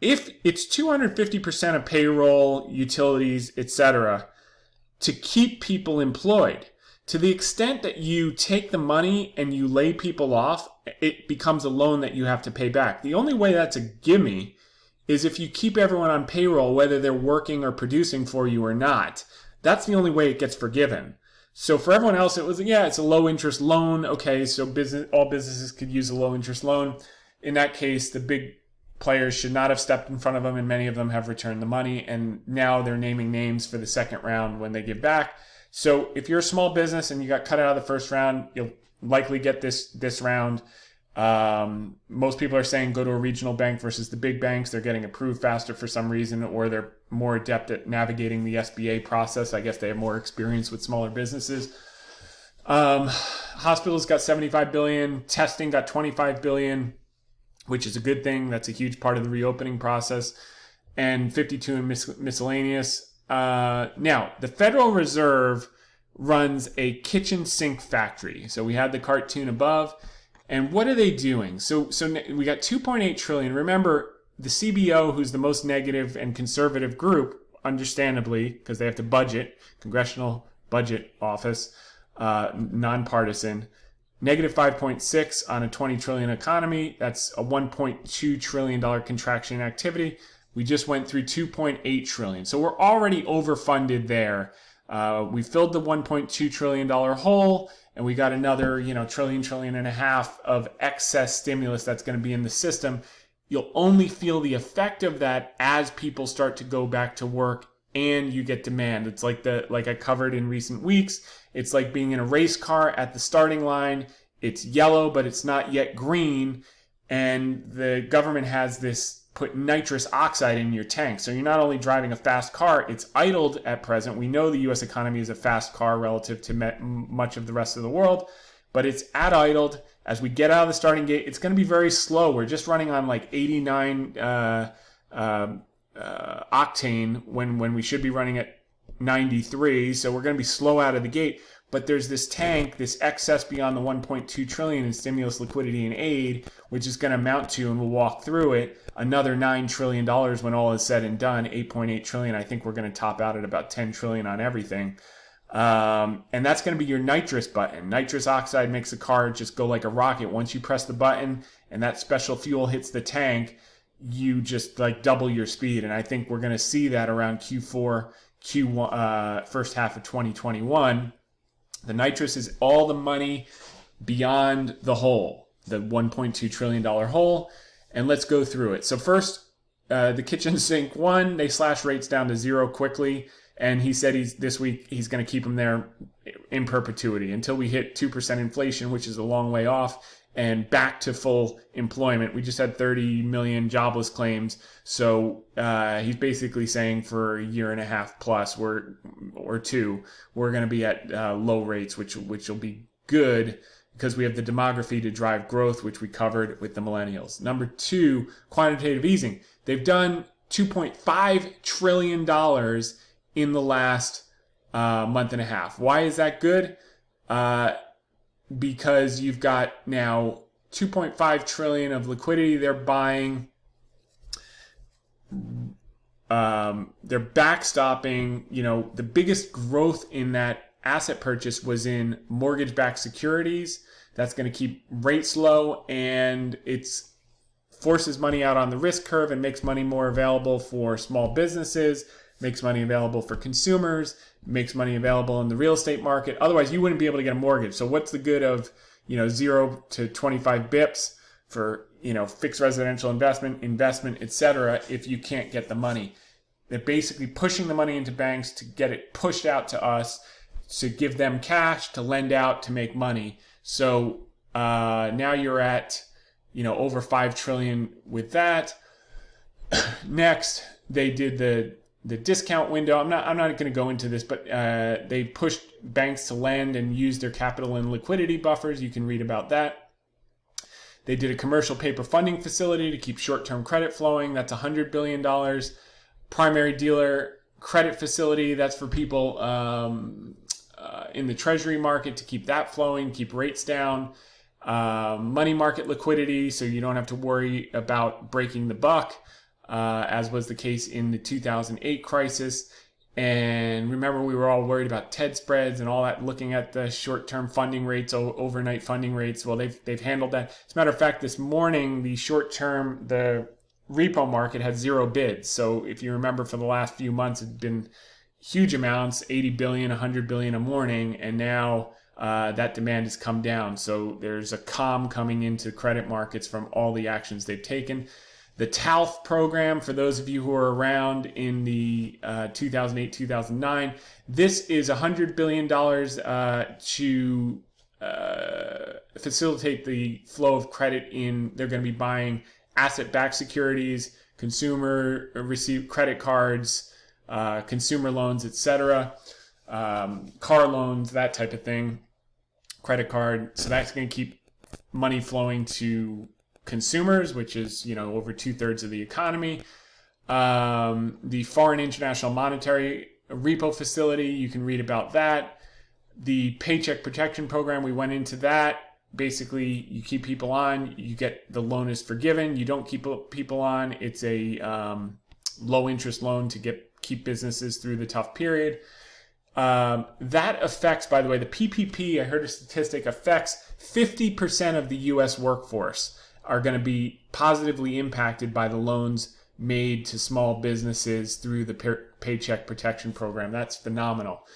if it's 250% of payroll, utilities, etc., to keep people employed, to the extent that you take the money and you lay people off, it becomes a loan that you have to pay back. The only way that's a gimme is if you keep everyone on payroll, whether they're working or producing for you or not. That's the only way it gets forgiven. So for everyone else, it's a low interest loan. Okay, so all businesses could use a low interest loan. In that case, the big players should not have stepped in front of them, and many of them have returned the money, and now they're naming names for the second round when they give back. So if you're a small business and you got cut out of the first round, you'll likely get this round. Most people are saying go to a regional bank versus the big banks. They're getting approved faster for some reason, or they're more adept at navigating the SBA process. I guess they have more experience with smaller businesses. Hospitals got $75 billion. Testing got $25 billion. which is a good thing. That's a huge part of the reopening process. And 52 in miscellaneous. Now, the Federal Reserve runs a kitchen sink factory. So we had the cartoon above. And what are they doing? So we got 2.8 trillion. Remember, the CBO, who's the most negative and conservative group, understandably, because they have to budget, Congressional Budget Office, nonpartisan, negative 5.6 on a 20 trillion economy. That's a $1.2 trillion contraction in activity. We just went through 2.8 trillion. So we're already overfunded there. We filled the $1.2 trillion hole, and we got another, trillion and a half of excess stimulus that's going to be in the system. You'll only feel the effect of that as people start to go back to work and you get demand. It's like I covered in recent weeks. It's like being in a race car at the starting line. It's yellow, but it's not yet green. And the government has this put nitrous oxide in your tank. So you're not only driving a fast car, it's idled at present. We know the U.S. economy is a fast car relative to much of the rest of the world, but it's at idled. As we get out of the starting gate, it's going to be very slow. We're just running on like 89 octane when we should be running at 93. So we're going to be slow out of the gate. But there's this tank, this excess beyond the 1.2 trillion in stimulus, liquidity, and aid, which is going to amount to, and we'll walk through it, another $9 trillion when all is said and done. 8.8 trillion. I think we're going to top out at about 10 trillion on everything. And that's going to be your nitrous button. Nitrous oxide makes the car just go like a rocket. Once you press the button and that special fuel hits the tank, you just like double your speed. And I think we're going to see that around Q4, Q1, first half of 2021. The nitrous is all the money beyond the hole, the $1.2 trillion hole. And let's go through it. So first, the kitchen sink one, they slash rates down to zero quickly. And he said this week he's going to keep them there in perpetuity until we hit 2% inflation, which is a long way off, and back to full employment. We just had 30 million jobless claims. So he's basically saying for a year and a half plus or two, we're going to be at low rates, which will be good because we have the demography to drive growth, which we covered with the millennials. Number two, quantitative easing. They've done $2.5 trillion in the last month and a half. Why is that good? Because you've got now 2.5 trillion of liquidity they're buying. They're backstopping, the biggest growth in that asset purchase was in mortgage-backed securities. That's going to keep rates low, and it's forces money out on the risk curve and makes money more available for small businesses, makes money available for consumers, makes money available in the real estate market. Otherwise, you wouldn't be able to get a mortgage. So what's the good of, 0 to 25 bips for, fixed residential investment, etc., if you can't get the money? They're basically pushing the money into banks to get it pushed out to us, to give them cash, to lend out, to make money. So now you're at, over 5 trillion with that. Next, they did the discount window. I'm not going to go into this, but they pushed banks to lend and use their capital and liquidity buffers. You can read about that. They did a commercial paper funding facility to keep short-term credit flowing. That's $100 billion. Primary dealer credit facility. That's for people in the treasury market to keep that flowing, keep rates down. Money market liquidity, so you don't have to worry about breaking the buck, as was the case in the 2008 crisis. And remember, we were all worried about TED spreads and all that, looking at the short-term funding rates, overnight funding rates. Well, they've handled that. As a matter of fact, this morning, the repo market had zero bids. So if you remember, for the last few months, it's been huge amounts, 80 billion, 100 billion a morning. And now that demand has come down. So there's a calm coming into credit markets from all the actions they've taken. The TALF program, for those of you who are around in the 2008-2009, this is $100 billion to facilitate the flow of credit in. They're going to be buying asset-backed securities, consumer receive credit cards, consumer loans, etc., car loans, that type of thing, credit card. So that's going to keep money flowing to consumers, which is, over 2/3 of the economy. The Foreign International Monetary Repo Facility, you can read about that. The Paycheck Protection Program, we went into that. Basically, you keep people on, you get the loan is forgiven. You don't keep people on. It's a low interest loan to keep businesses through the tough period. That affects, by the way, the PPP, I heard a statistic, affects 50% of the U.S. workforce are going to be positively impacted by the loans made to small businesses through the Paycheck Protection Program. That's phenomenal.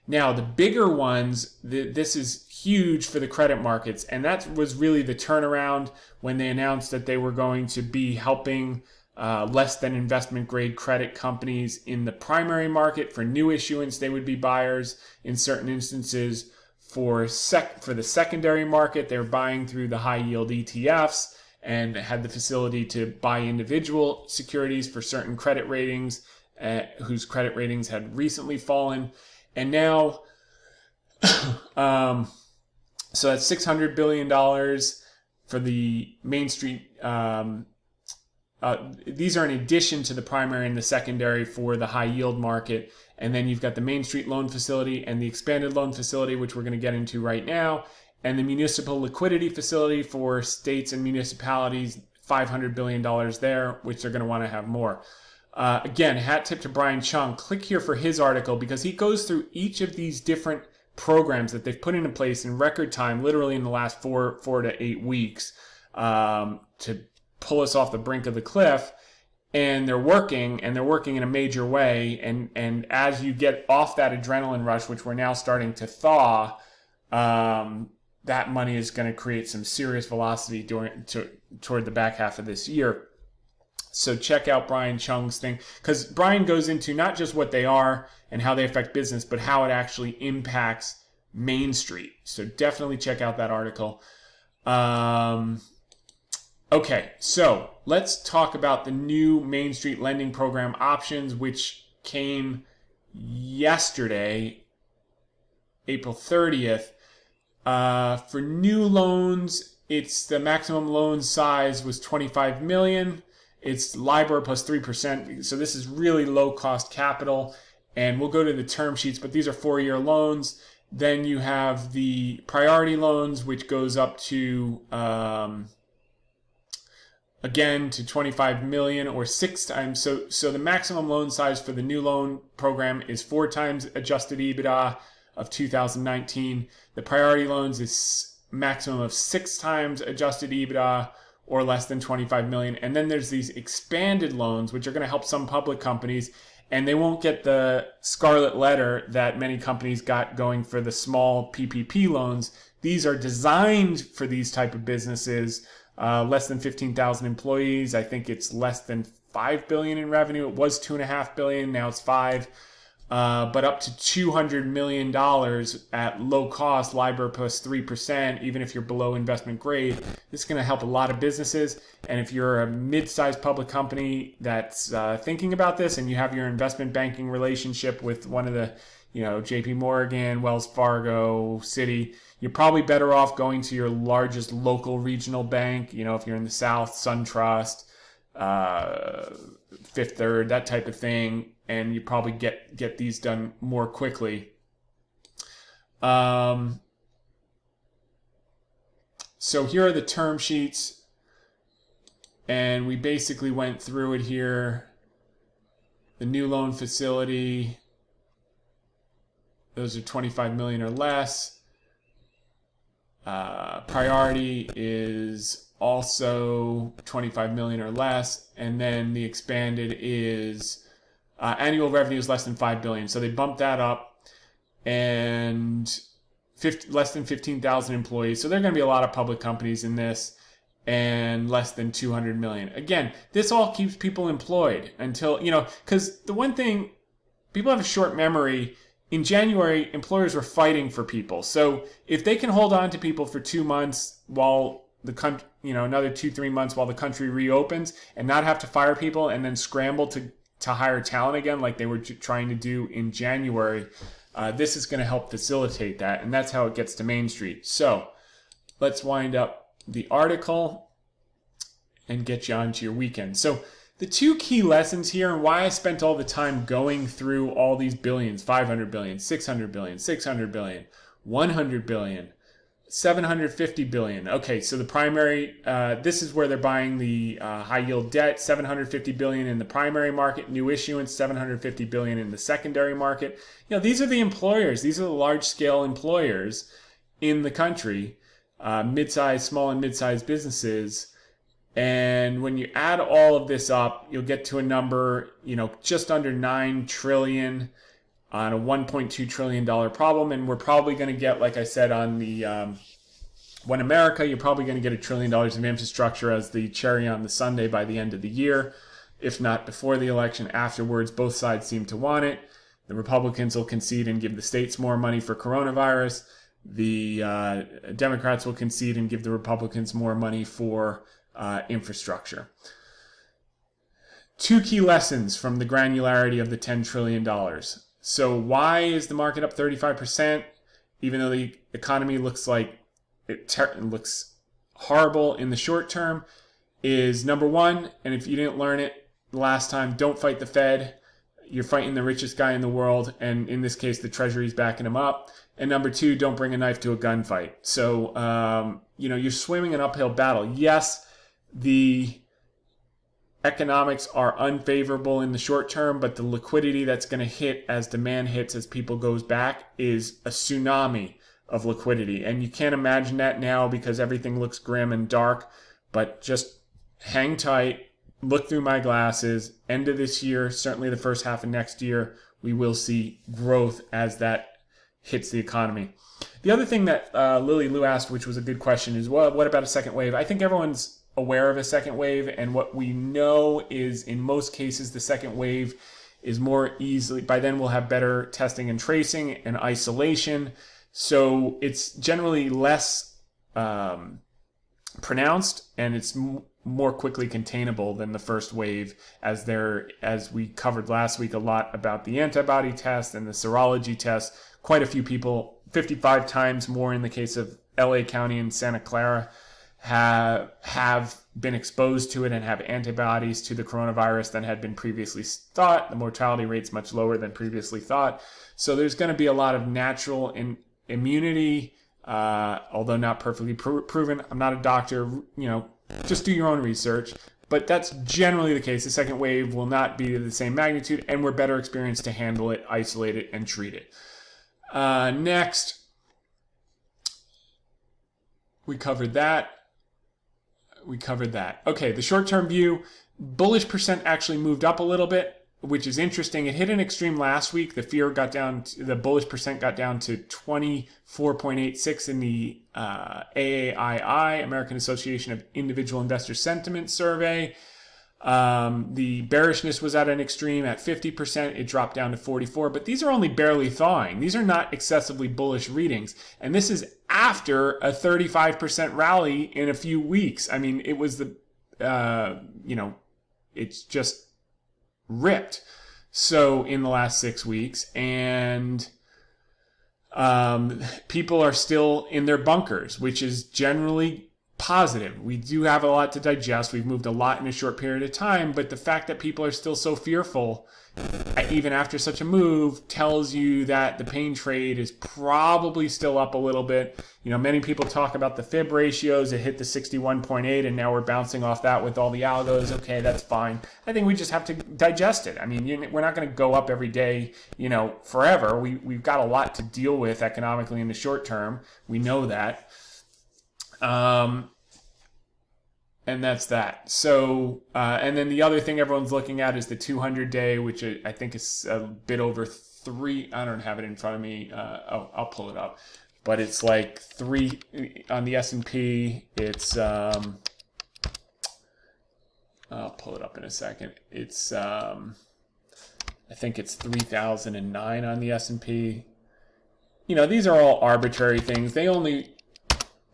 Now, the bigger ones, this is huge for the credit markets, and that was really the turnaround when they announced that they were going to be helping less than investment grade credit companies in the primary market. For new issuance, they would be buyers. In certain instances, for the secondary market, they're buying through the high yield ETFs and had the facility to buy individual securities for certain credit ratings whose credit ratings had recently fallen. And now, so that's $600 billion for the Main Street. These are in addition to the primary and the secondary for the high yield market. And then you've got the Main Street Loan Facility and the Expanded Loan Facility, which we're going to get into right now, and the Municipal Liquidity Facility for states and municipalities, $500 billion there, which they're going to want to have more. Again, hat tip to Brian Chung. Click here for his article because he goes through each of these different programs that they've put into place in record time, literally in the last 4 to 8 weeks, to pull us off the brink of the cliff. And they're working in a major way. And as you get off that adrenaline rush, which we're now starting to thaw, that money is going to create some serious velocity toward the back half of this year. So check out Brian Chung's thing, because Brian goes into not just what they are and how they affect business, but how it actually impacts Main Street. So definitely check out that article. Okay, so let's talk about the new Main Street lending program options, which came yesterday, April 30th. For new loans, the maximum loan size was $25 million. It's LIBOR plus 3%. So this is really low cost capital. And we'll go to the term sheets, but these are 4-year loans. Then you have the priority loans, which goes up to, again, to $25 million or 6 times. So the maximum loan size for the new loan program is 4 times adjusted EBITDA of 2019. The priority loans is maximum of 6 times adjusted EBITDA or less than $25 million. And then there's these expanded loans, which are going to help some public companies, and they won't get the scarlet letter that many companies got going for the small PPP loans. These are designed for these type of businesses, less than 15,000 employees. I think it's less than $5 billion in revenue. It was $2.5 billion. Now it's $5 billion. But up to $200 million at low cost, LIBOR plus 3%, even if you're below investment grade. This is going to help a lot of businesses. And if you're a mid-sized public company that's thinking about this and you have your investment banking relationship with one of the, JP Morgan, Wells Fargo, Citi, you're probably better off going to your largest local regional bank. If you're in the South, SunTrust, Fifth Third, that type of thing. And you probably get these done more quickly. So here are the term sheets. And we basically went through it here. The new loan facility, those are $25 million or less. Priority is also $25 million or less. And then the expanded is annual revenue is less than $5 billion. So they bumped that up, and less than 15,000 employees. So there are going to be a lot of public companies in this, and less than 200 million. Again, this all keeps people employed until, because the one thing, people have a short memory. In January, employers were fighting for people. So if they can hold on to people for 2 months while the country, another 2-3 months while the country reopens, and not have to fire people and then scramble to hire talent again like they were trying to do in January, this is going to help facilitate that. And that's how it gets to Main Street. So let's wind up the article. and get you onto your weekend. So the two key lessons here, and why I spent all the time going through all these billions, 500 billion, 600 billion, 600 billion, 100 billion, 750 billion. Okay, so the primary, this is where they're buying the high yield debt, 750 billion in the primary market, new issuance, 750 billion in the secondary market. You know, these are the employers. These are the large scale employers in the country, mid-sized, small and mid-sized businesses. And when you add all of this up, you'll get to a number, you know, just under 9 trillion on a $1.2 trillion problem. And we're probably going to get, like I said, on the One America, you're probably going to get $1 trillion of infrastructure as the cherry on the sundae by the end of the year, if not before the election. Afterwards, both sides seem to want it. The Republicans will concede and give the states more money for coronavirus. The Democrats will concede and give the Republicans more money for infrastructure. Two key lessons from the granularity of the $10 trillion. So why is the market up 35%, even though the economy looks like it looks horrible in the short term? Is number one, and if you didn't learn it last time, don't fight the Fed. You're fighting the richest guy in the world, and in this case, the Treasury's backing him up. And number two, don't bring a knife to a gunfight. So, you're swimming an uphill battle. Yes, the economics are unfavorable in the short term, but the liquidity that's going to hit as demand hits, as people goes back, is a tsunami of liquidity. And you can't imagine that now because everything looks grim and dark, but just hang tight, look through my glasses. End of this year, certainly the first half of next year, we will see growth as that hits the economy. The other thing that Lily Lou asked, which was a good question, is what about a second wave? I think everyone's aware of a second wave, and what we know is in most cases the second wave is more easily, by then we'll have better testing and tracing and isolation, so it's generally less pronounced, and it's more quickly containable than the first wave, as we covered last week a lot about the antibody test and the serology test. Quite a few people, 55 times more in the case of LA County and Santa Clara, have been exposed to it and have antibodies to the coronavirus than had been previously thought. The mortality rate's much lower than previously thought. So there's going to be a lot of natural immunity, although not perfectly proven. I'm not a doctor, just do your own research. But that's generally the case. The second wave will not be the same magnitude, and we're better experienced to handle it, isolate it, and treat it. Next, we covered that. Okay, the short-term view, bullish percent actually moved up a little bit, which is interesting. It hit an extreme last week. The bullish percent got down to 24.86 in the AAII, American Association of Individual Investor Sentiment Survey. The bearishness was at an extreme at 50%. It dropped down to 44, but these are only barely thawing. These are not excessively bullish readings. And this is after a 35% rally in a few weeks. I mean, it was it's just ripped. So in the last 6 weeks, and people are still in their bunkers, which is generally positive. We do have a lot to digest. We've moved a lot in a short period of time, but the fact that people are still so fearful, even after such a move, tells you that the pain trade is probably still up a little bit. Many people talk about the fib ratios. It hit the 61.8, and now we're bouncing off that with all the algos. Okay, that's fine. I think we just have to digest it. I mean, we're not going to go up every day, forever. We've got a lot to deal with economically in the short term. We know that. And that's that. So, and then the other thing everyone's looking at is the 200-day, which I think is a bit over 3. I don't have it in front of me. I'll pull it up. But it's like 3 on the S&P. It's, I'll pull it up in a second. It's, I think it's 3,009 on the S&P. These are all arbitrary things. They only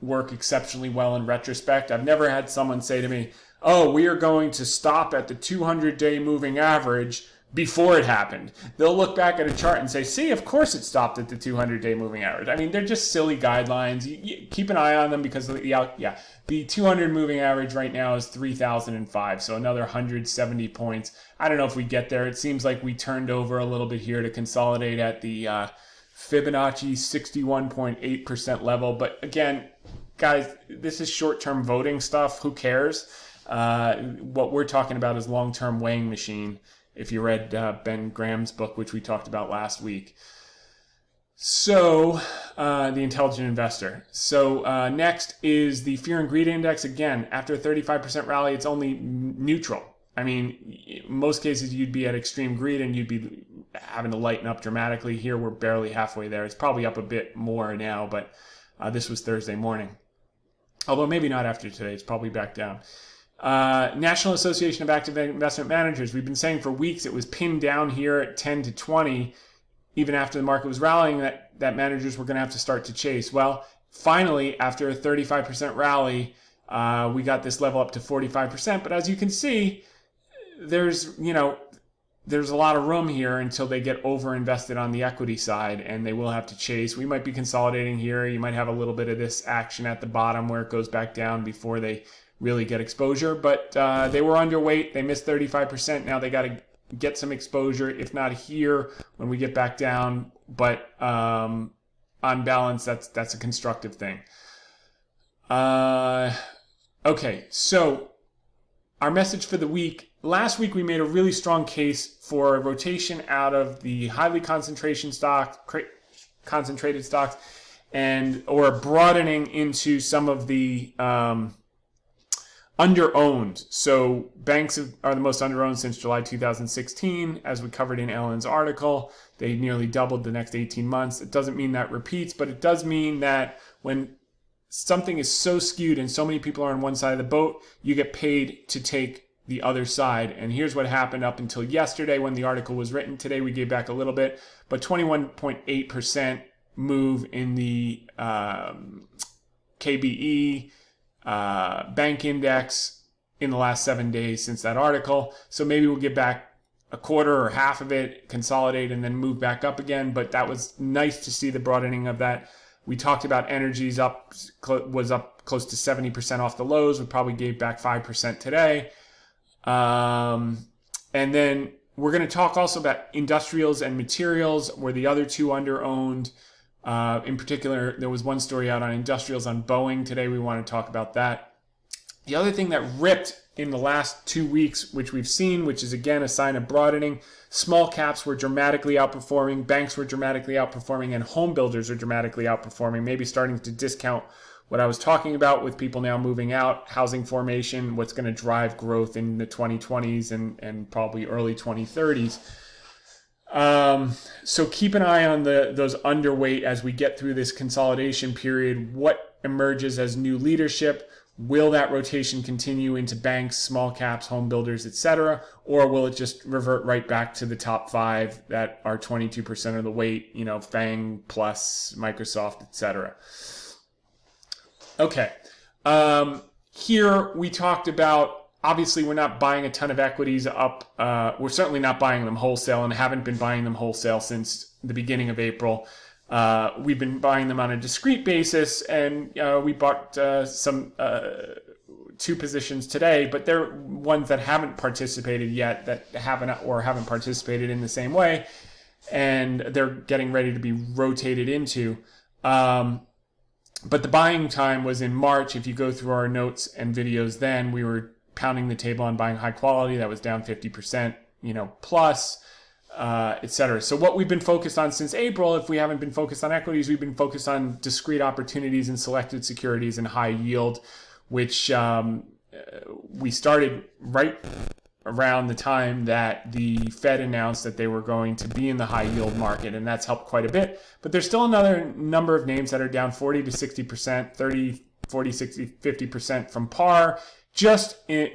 work exceptionally well in retrospect. I've never had someone say to me, oh, we are going to stop at the 200-day moving average before it happened. They'll look back at a chart and say, see, of course it stopped at the 200-day moving average. I mean, they're just silly guidelines. You keep an eye on them because the 200 moving average right now is 3,005, so another 170 points. I don't know if we get there. It seems like we turned over a little bit here to consolidate at the Fibonacci 61.8% level. But again, guys, this is short-term voting stuff. Who cares? What we're talking about is long-term weighing machine, if you read Ben Graham's book, which we talked about last week. So, the intelligent investor. So, next is the fear and greed index. Again, after a 35% rally, it's only neutral. I mean, in most cases, you'd be at extreme greed and you'd be having to lighten up dramatically. Here, we're barely halfway there. It's probably up a bit more now, but this was Thursday morning. Although maybe not after today. It's probably back down. National Association of Active Investment Managers. We've been saying for weeks it was pinned down here at 10 to 20, even after the market was rallying, that managers were going to have to start to chase. Well, finally, after a 35% rally, we got this level up to 45%. But as you can see, there's a lot of room here until they get over-invested on the equity side, and they will have to chase. We might be consolidating here. You might have a little bit of this action at the bottom where it goes back down before they really get exposure. But they were underweight. They missed 35%. Now they got to get some exposure, if not here, when we get back down. But on balance, that's a constructive thing. Okay, so our message for the week. Last week, we made a really strong case for a rotation out of the highly concentrated stocks, or a broadening into some of the under-owned. So banks are the most under-owned since July 2016, as we covered in Ellen's article. They nearly doubled the next 18 months. It doesn't mean that repeats, but it does mean that when something is so skewed and so many people are on one side of the boat, you get paid to take the other side. And here's what happened up until yesterday when the article was written. Today we gave back a little bit, but 21.8% move in the KBE bank index in the last 7 days since that article. So maybe we'll get back a quarter or half of it, consolidate, and then move back up again. But that was nice to see the broadening of that. We talked about energies was up close to 70% off the lows. We probably gave back 5% today. And then we're going to talk also about industrials and materials, were the other two under-owned. In particular, there was one story out on industrials on Boeing today. We want to talk about that. The other thing that ripped in the last 2 weeks, which we've seen, which is again a sign of broadening, small caps were dramatically outperforming, banks were dramatically outperforming, and home builders are dramatically outperforming, maybe starting to discount what I was talking about with people now moving out, housing formation, what's going to drive growth in the 2020s and probably early 2030s. So keep an eye on those underweight as we get through this consolidation period. What emerges as new leadership? Will that rotation continue into banks, small caps, home builders, etc., or will it just revert right back to the top five that are 22% of the weight? FANG plus Microsoft, etc. Okay. Here we talked about, obviously we're not buying a ton of equities up. We're certainly not buying them wholesale and haven't been buying them wholesale since the beginning of April. We've been buying them on a discrete basis, and we bought some 2 positions today, but they're ones that haven't participated yet, that haven't participated in the same way, and they're getting ready to be rotated into. But the buying time was in March. If you go through our notes and videos then, we were pounding the table on buying high quality. That was down 50%, plus, etc. So what we've been focused on since April, if we haven't been focused on equities, we've been focused on discrete opportunities and selected securities and high yield, which we started right around the time that the Fed announced that they were going to be in the high yield market, and that's helped quite a bit. But there's still another number of names that are down 40 to 60%, 30, 40, 60, 50% from par,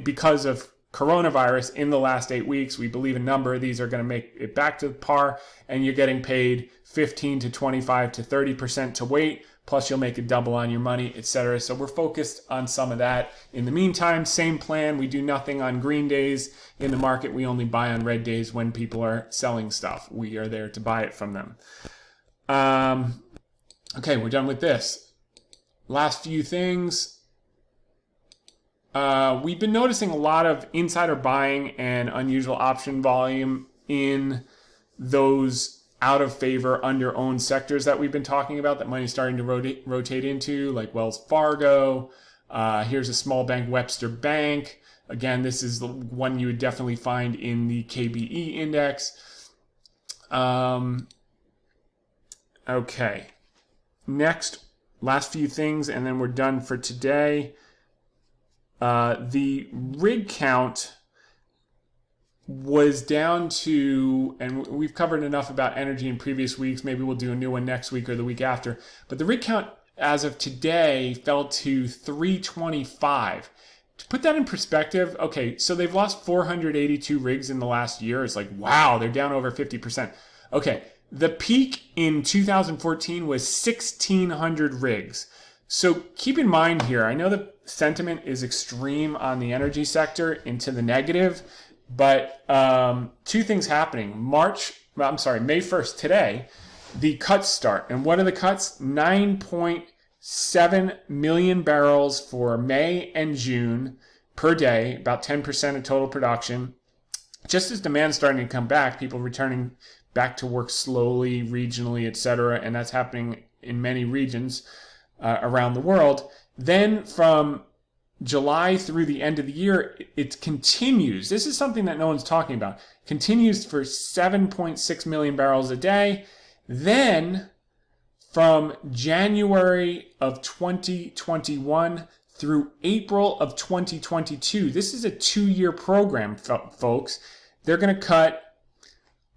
because of coronavirus in the last 8 weeks. We believe a number of these are going to make it back to par, and you're getting paid 15 to 25 to 30% to wait. plus you'll make a double on your money, etc. So we're focused on some of that. In the meantime, same plan. We do nothing on green days in the market. We only buy on red days when people are selling stuff. We are there to buy it from them. Okay, we're done with this. Last few things. We've been noticing a lot of insider buying and unusual option volume in those out of favor, under-owned sectors that we've been talking about that money's starting to rotate into, like Wells Fargo. Here's a small bank, Webster Bank. Again, this is the one you would definitely find in the KBE index. Okay. Next, last few things, and then we're done for today. The rig count was down to, and we've covered enough about energy in previous weeks, maybe we'll do a new one next week or the week after, but the rig count as of today fell to 325. To put that in perspective, okay, so they've lost 482 rigs in the last year. It's like, wow, they're down over 50%. Okay, the peak in 2014 was 1,600 rigs. So keep in mind here, I know the sentiment is extreme on the energy sector into the negative, but two things happening. May 1st, today, the cuts start. And what are the cuts? 9.7 million barrels for May and June per day, about 10% of total production. Just as demand's starting to come back, people returning back to work slowly, regionally, etc., and that's happening in many regions around the world. Then from July through the end of the year, it continues. This is something that no one's talking about. Continues for 7.6 million barrels a day. Then from January of 2021 through April of 2022, this is a 2-year program, folks. They're going to cut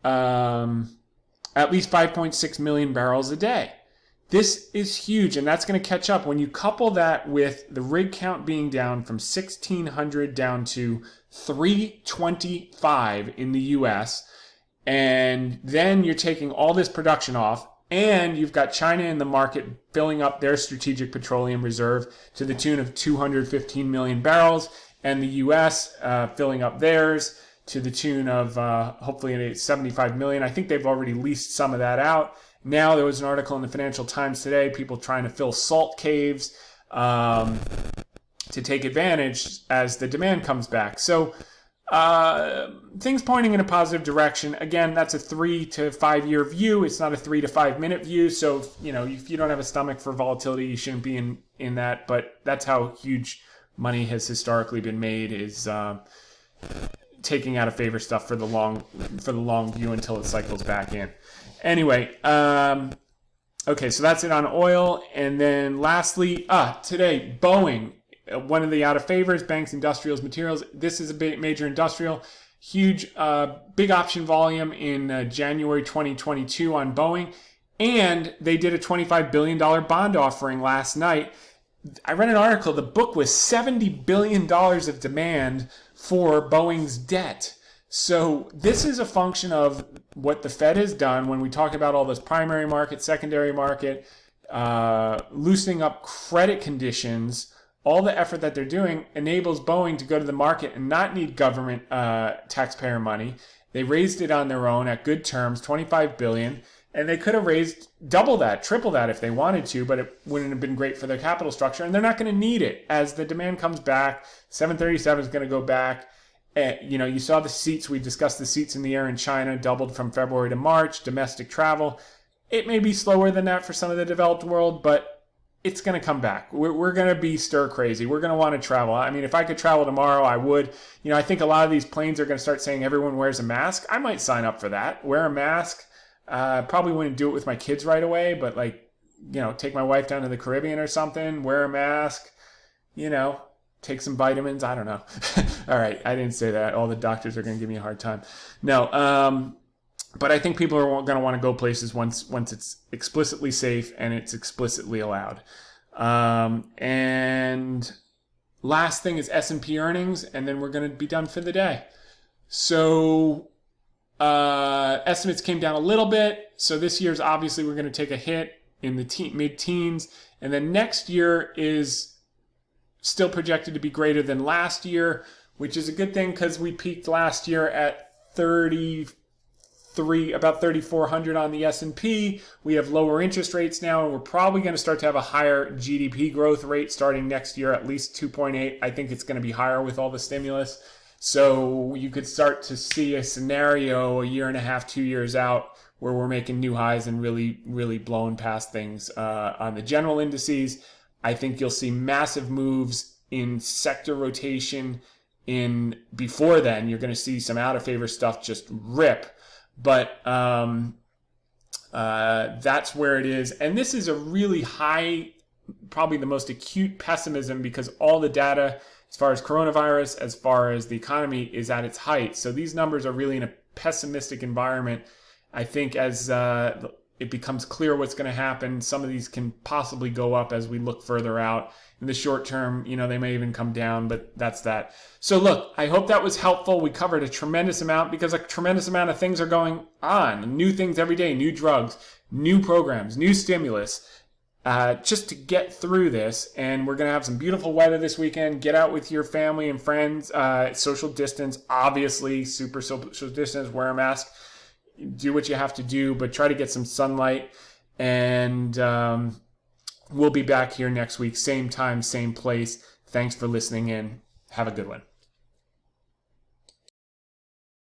at least 5.6 million barrels a day. This is huge, and that's going to catch up. When you couple that with the rig count being down from 1,600 down to 325 in the U.S., and then you're taking all this production off, and you've got China in the market filling up their strategic petroleum reserve to the tune of 215 million barrels, and the U.S. Filling up theirs to the tune of hopefully 75 million. I think they've already leased some of that out. Now, there was an article in the Financial Times today, people trying to fill salt caves to take advantage as the demand comes back. So things pointing in a positive direction. Again, that's a 3 to 5 year view. It's not a 3 to 5 minute view. So, if you don't have a stomach for volatility, you shouldn't be in that. But that's how huge money has historically been made, is taking out of favor stuff for the long view until it cycles back in. Anyway, okay, so that's it on oil. And then lastly, today, Boeing, one of the out of favors, banks, industrials, materials. This is a big, major industrial, huge, big option volume in January 2022 on Boeing. And they did a $25 billion bond offering last night. I read an article, the book was $70 billion of demand for Boeing's debt. So this is a function of what the Fed has done when we talk about all this primary market, secondary market, loosening up credit conditions. All the effort that they're doing enables Boeing to go to the market and not need government taxpayer money. They raised it on their own at good terms, $25 billion, and they could have raised double that, triple that if they wanted to, but it wouldn't have been great for their capital structure, and they're not going to need it. As the demand comes back, 737 is going to go back. You saw the seats. We discussed the seats in the air in China doubled from February to March. Domestic travel, it may be slower than that for some of the developed world, but it's going to come back. We're going to be stir crazy. We're going to want to travel. I mean, if I could travel tomorrow, I would. I think a lot of these planes are going to start saying everyone wears a mask. I might sign up for that. Wear a mask. Probably wouldn't do it with my kids right away, but take my wife down to the Caribbean or something, wear a mask, take some vitamins. I don't know. All right. I didn't say that. All the doctors are going to give me a hard time. No. But I think people are going to want to go places once it's explicitly safe and it's explicitly allowed. And last thing is S&P earnings, and then we're going to be done for the day. So estimates came down a little bit. So this year's obviously we're going to take a hit. in the mid-teens. And then next year is still projected to be greater than last year, which is a good thing because we peaked last year at about 3,400 on the S&P. We have lower interest rates now, and we're probably going to start to have a higher GDP growth rate starting next year, at least 2.8. I think it's going to be higher with all the stimulus. So you could start to see a scenario a year and a half, 2 years out where we're making new highs and really, really blowing past things on the general indices. I think you'll see massive moves in sector rotation. Before then, you're going to see some out of favor stuff just rip. But that's where it is. And this is a really high, probably the most acute pessimism, because all the data as far as coronavirus, as far as the economy, is at its height. So these numbers are really in a pessimistic environment. I think as it becomes clear what's going to happen, some of these can possibly go up as we look further out. In the short term, they may even come down, but that's that. So look, I hope that was helpful. We covered a tremendous amount because a tremendous amount of things are going on. New things every day, new drugs, new programs, new stimulus, just to get through this. And we're going to have some beautiful weather this weekend. Get out with your family and friends. Social distance, obviously, super social distance, wear a mask. Do what you have to do, but try to get some sunlight. And we'll be back here next week, same time, same place. Thanks for listening in. Have a good one.